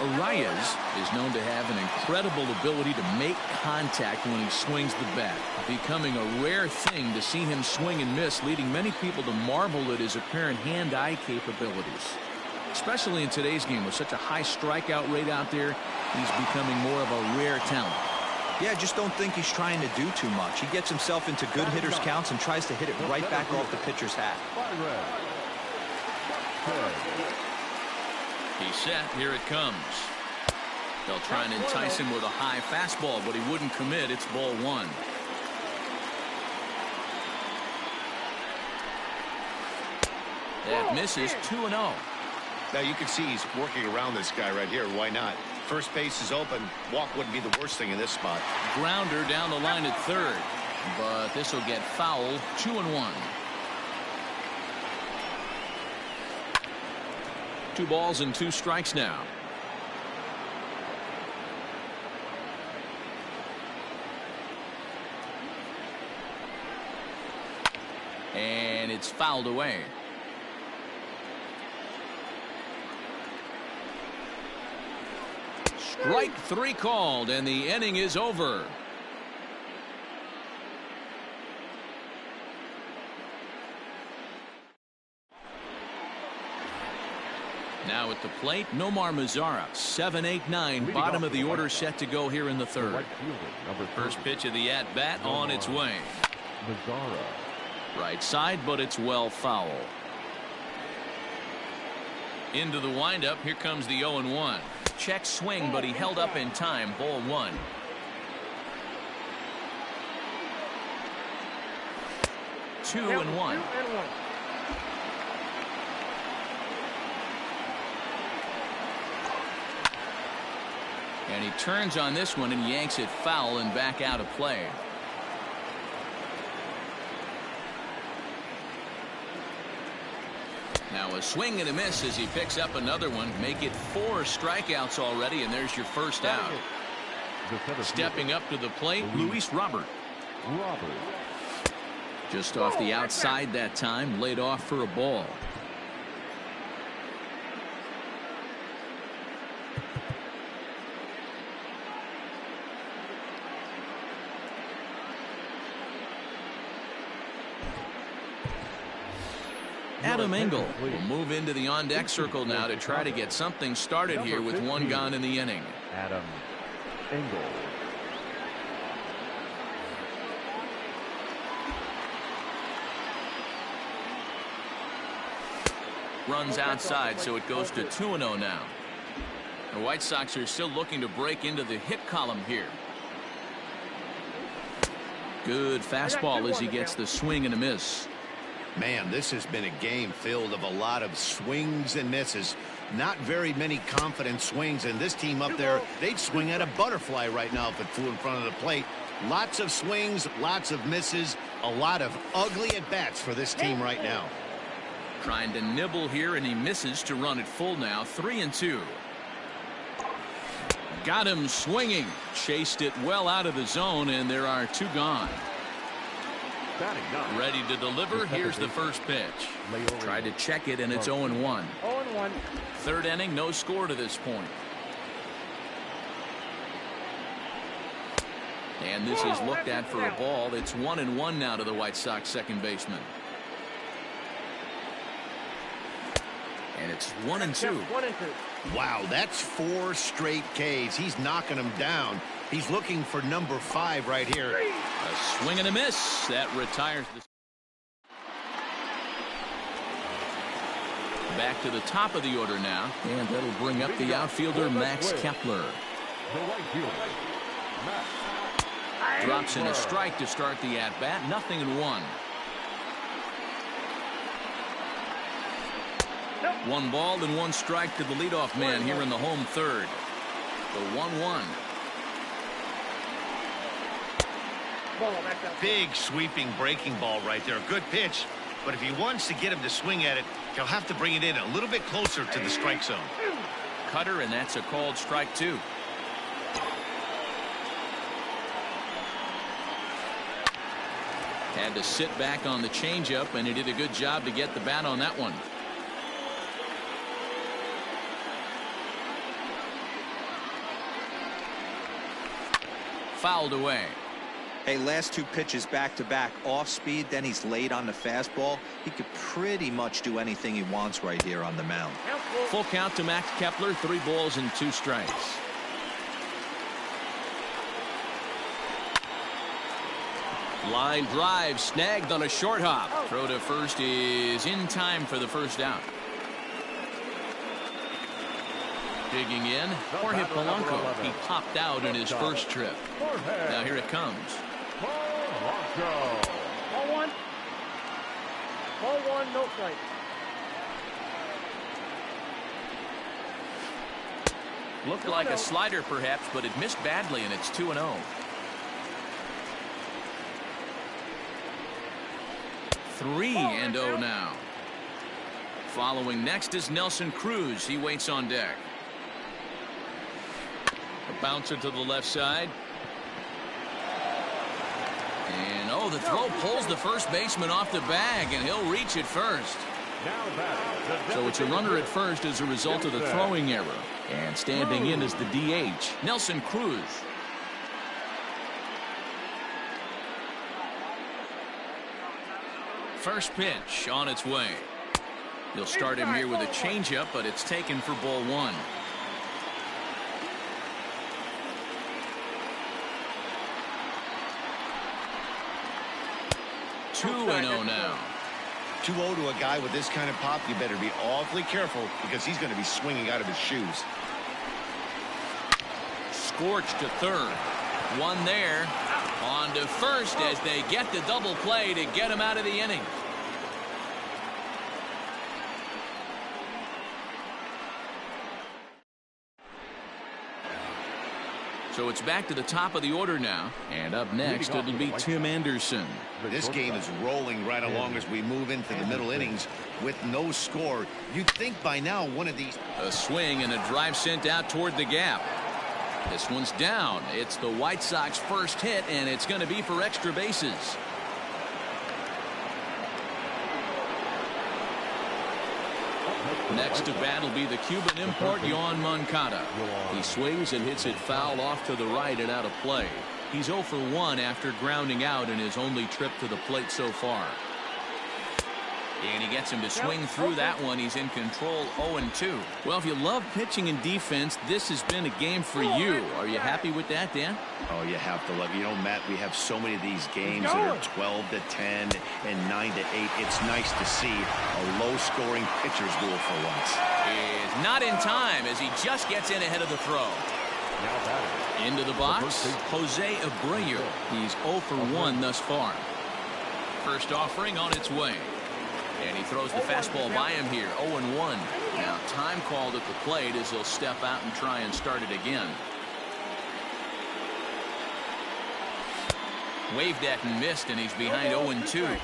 Arias is known to have an incredible ability to make contact when he swings the bat, becoming a rare thing to see him swing and miss, leading many people to marvel at his apparent hand-eye capabilities. Especially in today's game with such a high strikeout rate out there, he's becoming more of a rare talent. Yeah, I just don't think he's trying to do too much. He gets himself into good hitters' counts and tries to hit it right back off the pitcher's hat. He's set. Here it comes. They'll try and entice him with a high fastball, but he wouldn't commit. It's ball one. That misses. 2-0. Now you can see he's working around this guy right here. Why not? First base is open. Walk wouldn't be the worst thing in this spot. Grounder down the line at third, but this will get foul. 2-1. 2 balls and 2 strikes now. And it's fouled away. Strike 3 called, and the inning is over. Now at the plate, Nomar Mazara, 7-8-9, bottom of the order, set to go here in the third. First pitch of the at-bat on its way. Right side, but it's well foul. Into the windup, here comes the 0-1. Check swing, but he held up in time. Ball 1. Two and one. And he turns on this one and yanks it foul and back out of play. Now a swing and a miss as he picks up another one. Make it 4 strikeouts already, and there's your first out. Stepping up to the plate, Luis Robert. Just off the outside that time, laid off for a ball. Adam Engel will move into the on-deck circle now to try to get something started here with 1 gone in the inning. Adam Engel. Runs outside, so it goes to 2-0 now. The White Sox are still looking to break into the hit column here. Good fastball as he gets the swing and a miss. Man, this has been a game filled of a lot of swings and misses. Not very many confident swings, and this team up there, they'd swing at a butterfly right now if it flew in front of the plate. Lots of swings, lots of misses, a lot of ugly at-bats for this team right now. Trying to nibble here, and he misses to run it full now. 3-2. Got him swinging. Chased it well out of the zone, and there are 2 gone. Ready to deliver. Here's the first pitch. Tried to check it, and it's 0-1. 0-1. Third inning, no score to this point. And this is looked at for a ball. It's 1-1 now to the White Sox second baseman. And it's 1-2. 1-2. Wow, that's 4 straight Ks. He's knocking them down. He's looking for number 5 right here. A swing and a miss. That retires the... Back to the top of the order now. And that'll bring up the outfielder, Max Kepler. Drops in a strike to start the at-bat. 0-1. 1 ball and 1 strike to the leadoff man here in the home third. The 1-1. Big sweeping breaking ball right there. Good pitch. But if he wants to get him to swing at it, he'll have to bring it in a little bit closer to the strike zone. Cutter, and that's a called strike 2. Had to sit back on the changeup, and he did a good job to get the bat on that one. Fouled away. Hey, last 2 pitches back-to-back off speed, then he's late on the fastball. He could pretty much do anything he wants right here on the mound. Full count to Max Kepler, 3 balls and 2 strikes. Line drive snagged on a short hop. Throw to first is in time for the first down. Digging in, Jorge Polanco. He popped out in his first trip. Now here it comes. Ball one. Ball one, no strike. Looked like a slider perhaps, but it missed badly, and it's 2-0. 3-0 now. Following next is Nelson Cruz. He waits on deck. A bouncer to the left side. And oh, the throw pulls the first baseman off the bag, and he'll reach it first. So it's a runner at first as a result of the throwing error. And standing in is the DH, Nelson Cruz. First pitch on its way. You'll start him here with a changeup, but it's taken for ball one. Two and 0 now. 2-0 to a guy with this kind of pop, you better be awfully careful because he's going to be swinging out of his shoes. Scorched to third. One there. On to first as they get the double play to get him out of the inning. So it's back to the top of the order now. And up next, it'll be Tim Anderson. This game is rolling right along as we move into the middle innings with no score. You'd think by now one of these... A swing and a drive sent out toward the gap. This one's down. It's the White Sox first hit, and it's going to be for extra bases. Next to bat will be the Cuban import, Yoan Moncada. He swings and hits it foul off to the right and out of play. He's 0 for 1 after grounding out in his only trip to the plate so far. And he gets him to swing through that one. He's in control 0-2. Well, if you love pitching and defense, this has been a game for you. Are you happy with that, Dan? Oh, you have to love it. You know, Matt, we have so many of these games that are 12-10 and 9-8. It's nice to see a low-scoring pitcher's duel for once. Is not in time as he just gets in ahead of the throw. Into the box, Jose Abreu. He's 0 for 1 thus far. First offering on its way. And he throws the fastball by him here, 0-1. Now time called at the plate as he'll step out and try and start it again. Waved at and missed, and he's behind 0-2.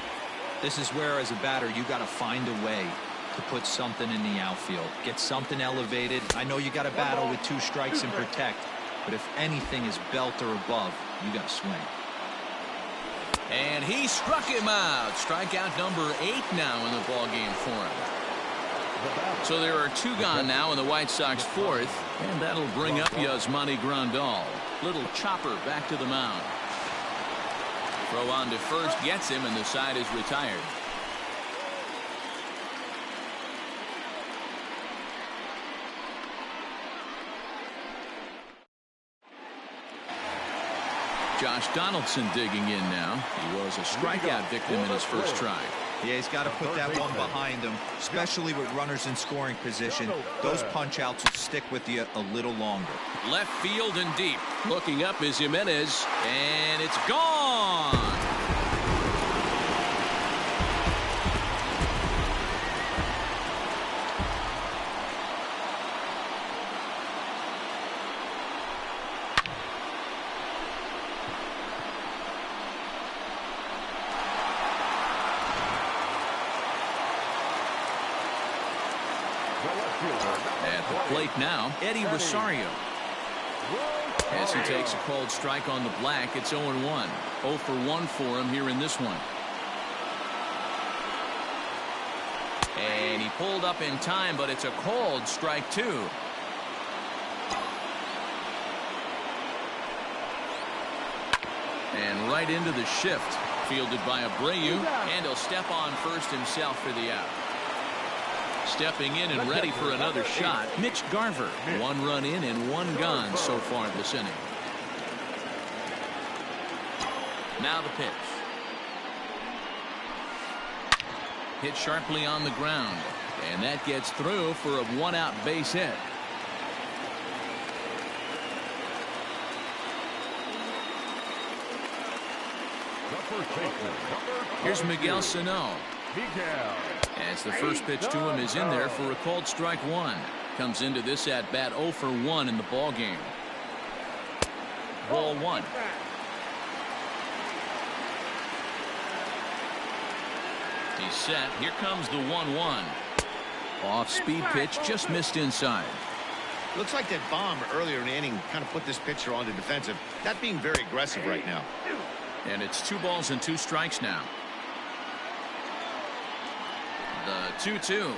This is where, as a batter, you got to find a way to put something in the outfield. Get something elevated. I know you got to battle with 2 strikes and protect, but if anything is belt or above, you got to swing. And he struck him out. Strikeout number 8 now in the ball game for him. So there are 2 gone now in the White Sox 4th, and that'll bring up Yasmani Grandal. Little chopper back to the mound. Throw on to first gets him, and the side is retired. Josh Donaldson digging in now. He was a strikeout victim in his first try. Yeah, he's got to put that one behind him, especially with runners in scoring position. Those punch-outs will stick with you a little longer. Left field and deep. Looking up is Jimenez, and it's gone. At the plate now, Eddie Rosario. As he takes a called strike on the black, it's 0-1. 0 for 1 for him here in this one. And he pulled up in time, but it's a called strike 2. And right into the shift. Fielded by Abreu, and he'll step on first himself for the out. Stepping in and ready for another shot, Mitch Garver. 1 run in and 1 gone so far this inning. Now the pitch. Hit sharply on the ground. And that gets through for a one-out base hit. Here's Miguel Sano. As the first pitch to him is in there for a called strike one. Comes into this at bat 0 for 1 in the ball game. Ball one. He's set. Here comes the 1-1. Off speed pitch, just missed inside. Looks like that bomb earlier in the inning kind of put this pitcher on the defensive. Not being very aggressive right now. And it's 2 balls and 2 strikes now. The 2-2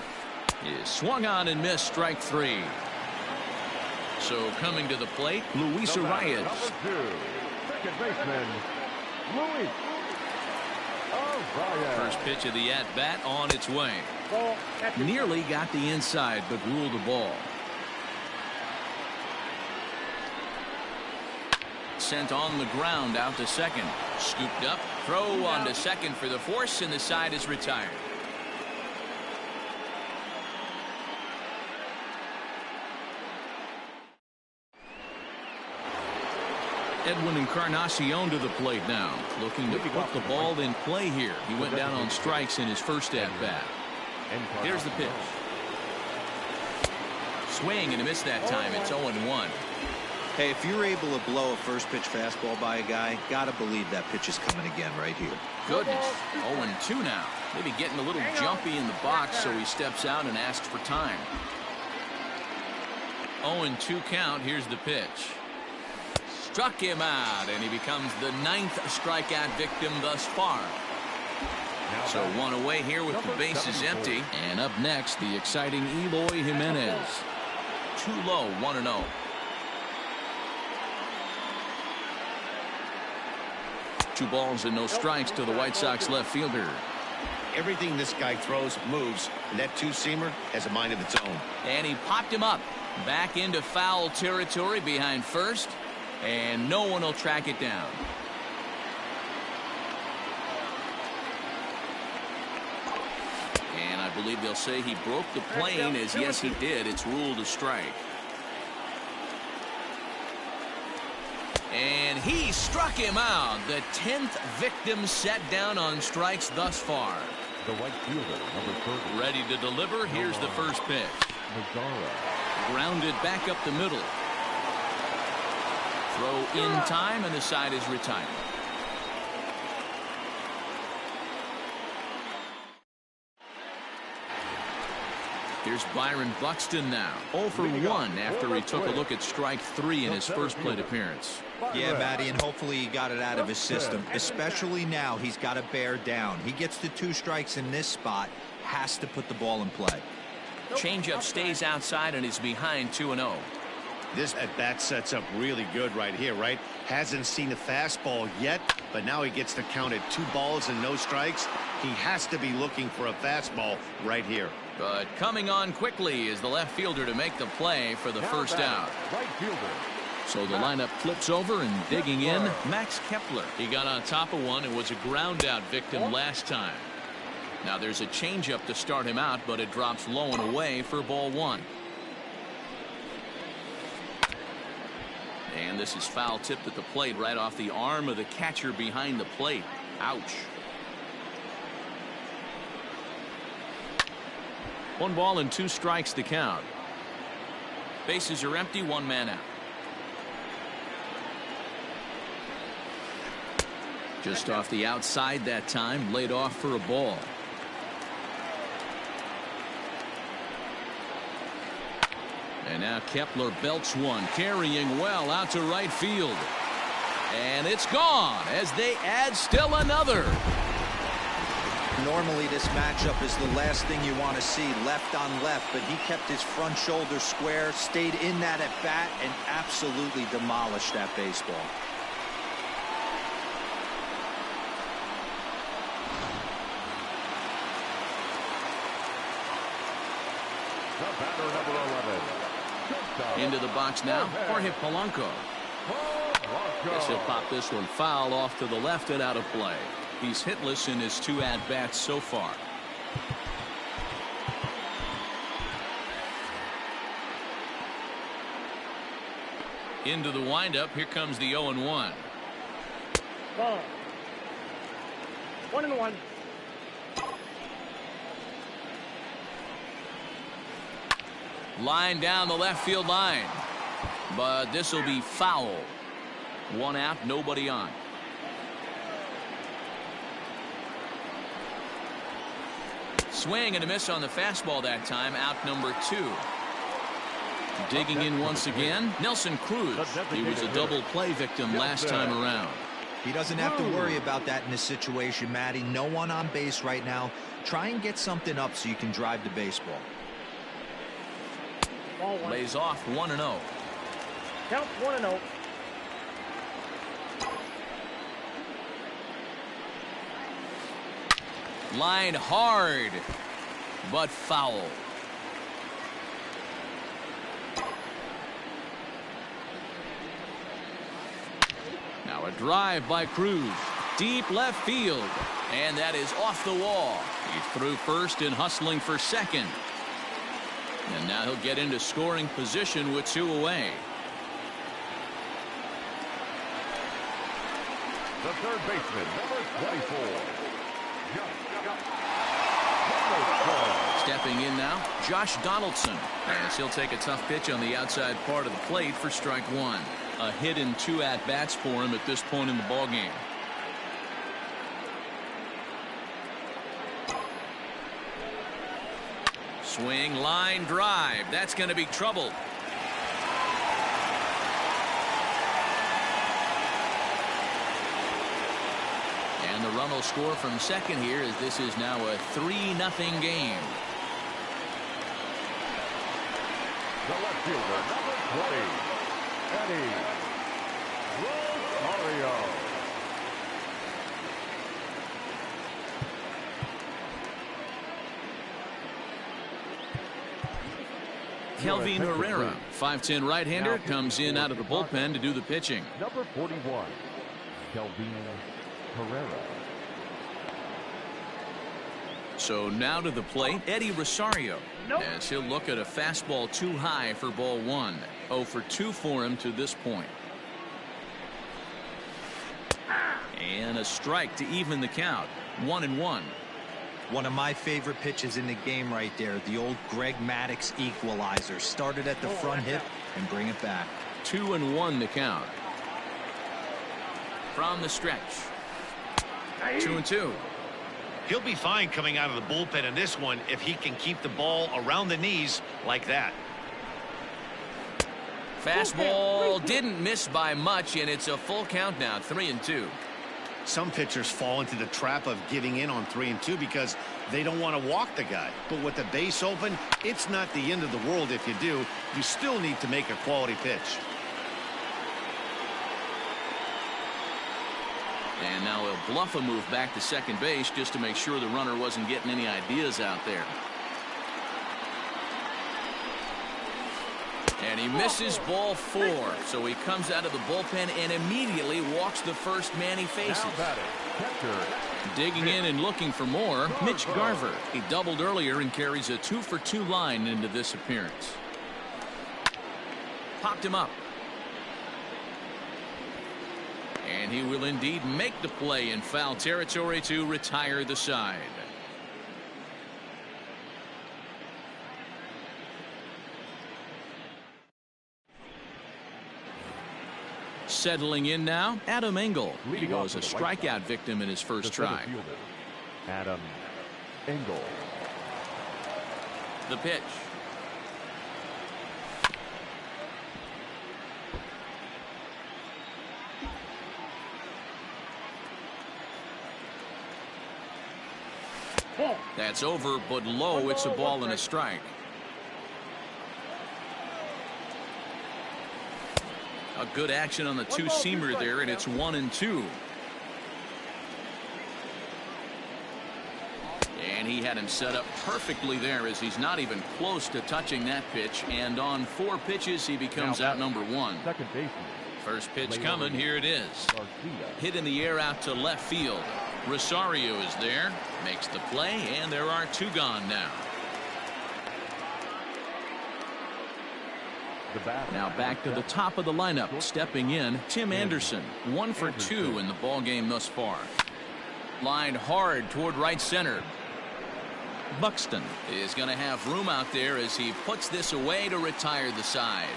is swung on and missed, strike 3. So coming to the plate, Luis Arias. Second baseman, Luis Arias. First pitch of the at-bat on its way. Nearly got the inside, but ruled the ball. Sent on the ground out to second. Scooped up, throw on to second for the force, and the side is retired. Edwin Encarnacion to the plate now, looking to put the ball in play here. He went down on strikes in his first at-bat. Here's the pitch. Swing and a miss that time. It's 0-1. Hey, if you're able to blow a first pitch fastball by a guy, gotta believe that pitch is coming again right here. Goodness. 0-2 now. Maybe getting a little jumpy in the box, so he steps out and asks for time. 0-2 count. Here's the pitch. Struck him out, and he becomes the 9th strikeout victim thus far. So 1 away here with the bases empty. And up next, the exciting Eloy Jimenez. Too low, 1-0. Two balls and no strikes to the White Sox left fielder. Everything this guy throws moves, and that two-seamer has a mind of its own. And he popped him up. Back into foul territory behind first. And no one will track it down. And I believe they'll say he broke the plane, as yes he did. It's ruled a strike. And he struck him out. The 10th victim set down on strikes thus far. The right fielder, number 30. Ready to deliver. Here's the first pitch. Grounded back up the middle. Throw in time, and the side is retired. Here's Byron Buxton now. 0 for 1 after he took a look at strike 3 in his first plate appearance. Yeah, Matty, and hopefully he got it out of his system. Especially now, he's got to bear down. He gets to 2 strikes in this spot, has to put the ball in play. Changeup stays outside and is behind 2-0. This at-bat sets up really good right here, right? Hasn't seen a fastball yet, but now he gets to count at 2 balls and no strikes. He has to be looking for a fastball right here. But coming on quickly is the left fielder to make the play for the first out. Right fielder. So the lineup flips over, and digging in, Max Kepler. He got on top of one and was a ground out victim last time. Now there's a changeup to start him out, but it drops low and away for ball 1. And this is foul tipped at the plate right off the arm of the catcher behind the plate. Ouch. 1 ball and 2 strikes to count. Bases are empty, 1 man out. Just off the outside that time, laid off for a ball. And now Kepler belts one, carrying well out to right field. And it's gone as they add still another. Normally this matchup is the last thing you want to see, left on left, but he kept his front shoulder square, stayed in that at bat, and absolutely demolished that baseball. The batter, number 11. Into the box now, Jorge Polanco. Guess he'll pop this one foul off to the left and out of play. He's hitless in his 2 at-bats so far. Into the windup. Here comes the 0-1. Ball. 1-1. Line down the left field line. But this will be foul. One out, nobody on. Swing and a miss on the fastball that time. Out number 2. Digging in once again, Nelson Cruz. He was a double play victim last time around. He doesn't have to worry about that in this situation, Matty. No one on base right now. Try and get something up so you can drive the baseball. Ball 1. Lays off 1-0. Count 1-0. Line hard, but foul. Now a drive by Cruz. Deep left field. And that is off the wall. He's through first and hustling for second. And now he'll get into scoring position with 2 away. The third baseman, number 24. Stepping in now, Josh Donaldson. As he'll take a tough pitch on the outside part of the plate for strike 1. A hit in 2 at-bats for him at this point in the ballgame. Swing, line drive. That's going to be trouble. And the run will score from second here, as this is now a 3-0 game. The left fielder, number 20, Eddie Rosario. Kelvin Herrera, 5'10" right-hander, comes in out of the bullpen to do the pitching. Number 41, Kelvin Herrera. So now to the plate, Eddie Rosario. As he'll look at a fastball too high for ball 1. 0 for 2 for him to this point. And a strike to even the count. 1-1. One of my favorite pitches in the game right there. The old Greg Maddux equalizer. Started at the front hip and bring it back. 2-1 the count. From the stretch. 2-2. He'll be fine coming out of the bullpen in this one if he can keep the ball around the knees like that. Fastball didn't miss by much, and it's a full count now. 3-2. Some pitchers fall into the trap of giving in on 3-2 because they don't want to walk the guy. But with the base open, it's not the end of the world if you do. You still need to make a quality pitch. And now he'll bluff a move back to second base just to make sure the runner wasn't getting any ideas out there. And he misses ball 4. So he comes out of the bullpen and immediately walks the first man he faces. Digging in and looking for more, Mitch Garver. He doubled earlier and carries a 2 for 2 line into this appearance. Popped him up. And he will indeed make the play in foul territory to retire the side. Settling in now, Adam Engel. He was a strikeout victim in his first try. Adam Engel. The pitch. That's over, but low. It's a ball and a strike. A good action on the two-seamer there, and it's 1-2. And he had him set up perfectly there, as he's not even close to touching that pitch. And on 4 pitches, he becomes out number 1. Second baseman. First pitch coming. Here it is. Hit in the air out to left field. Rosario is there, makes the play, and there are 2 gone now. Now back to the top of the lineup. Stepping in, Tim Anderson. 1 for 2 in the ball game thus far. Lined hard toward right center. Buxton is going to have room out there as he puts this away to retire the side.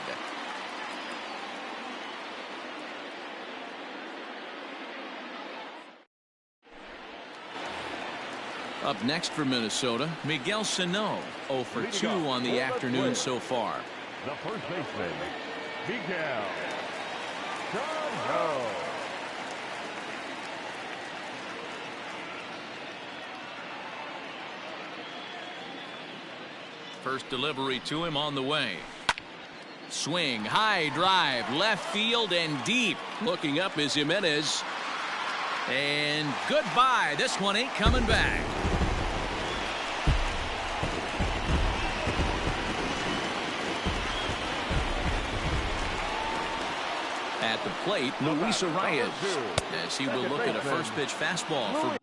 Up next for Minnesota, Miguel Sano. 0 for 2 on the afternoon so far. The first baseman, Miguel Sano. First delivery to him on the way. Swing, high drive, left field and deep. Looking up is Jimenez. And goodbye. This one ain't coming back. At the plate, Luis Arias, as he will look at a first pitch fastball for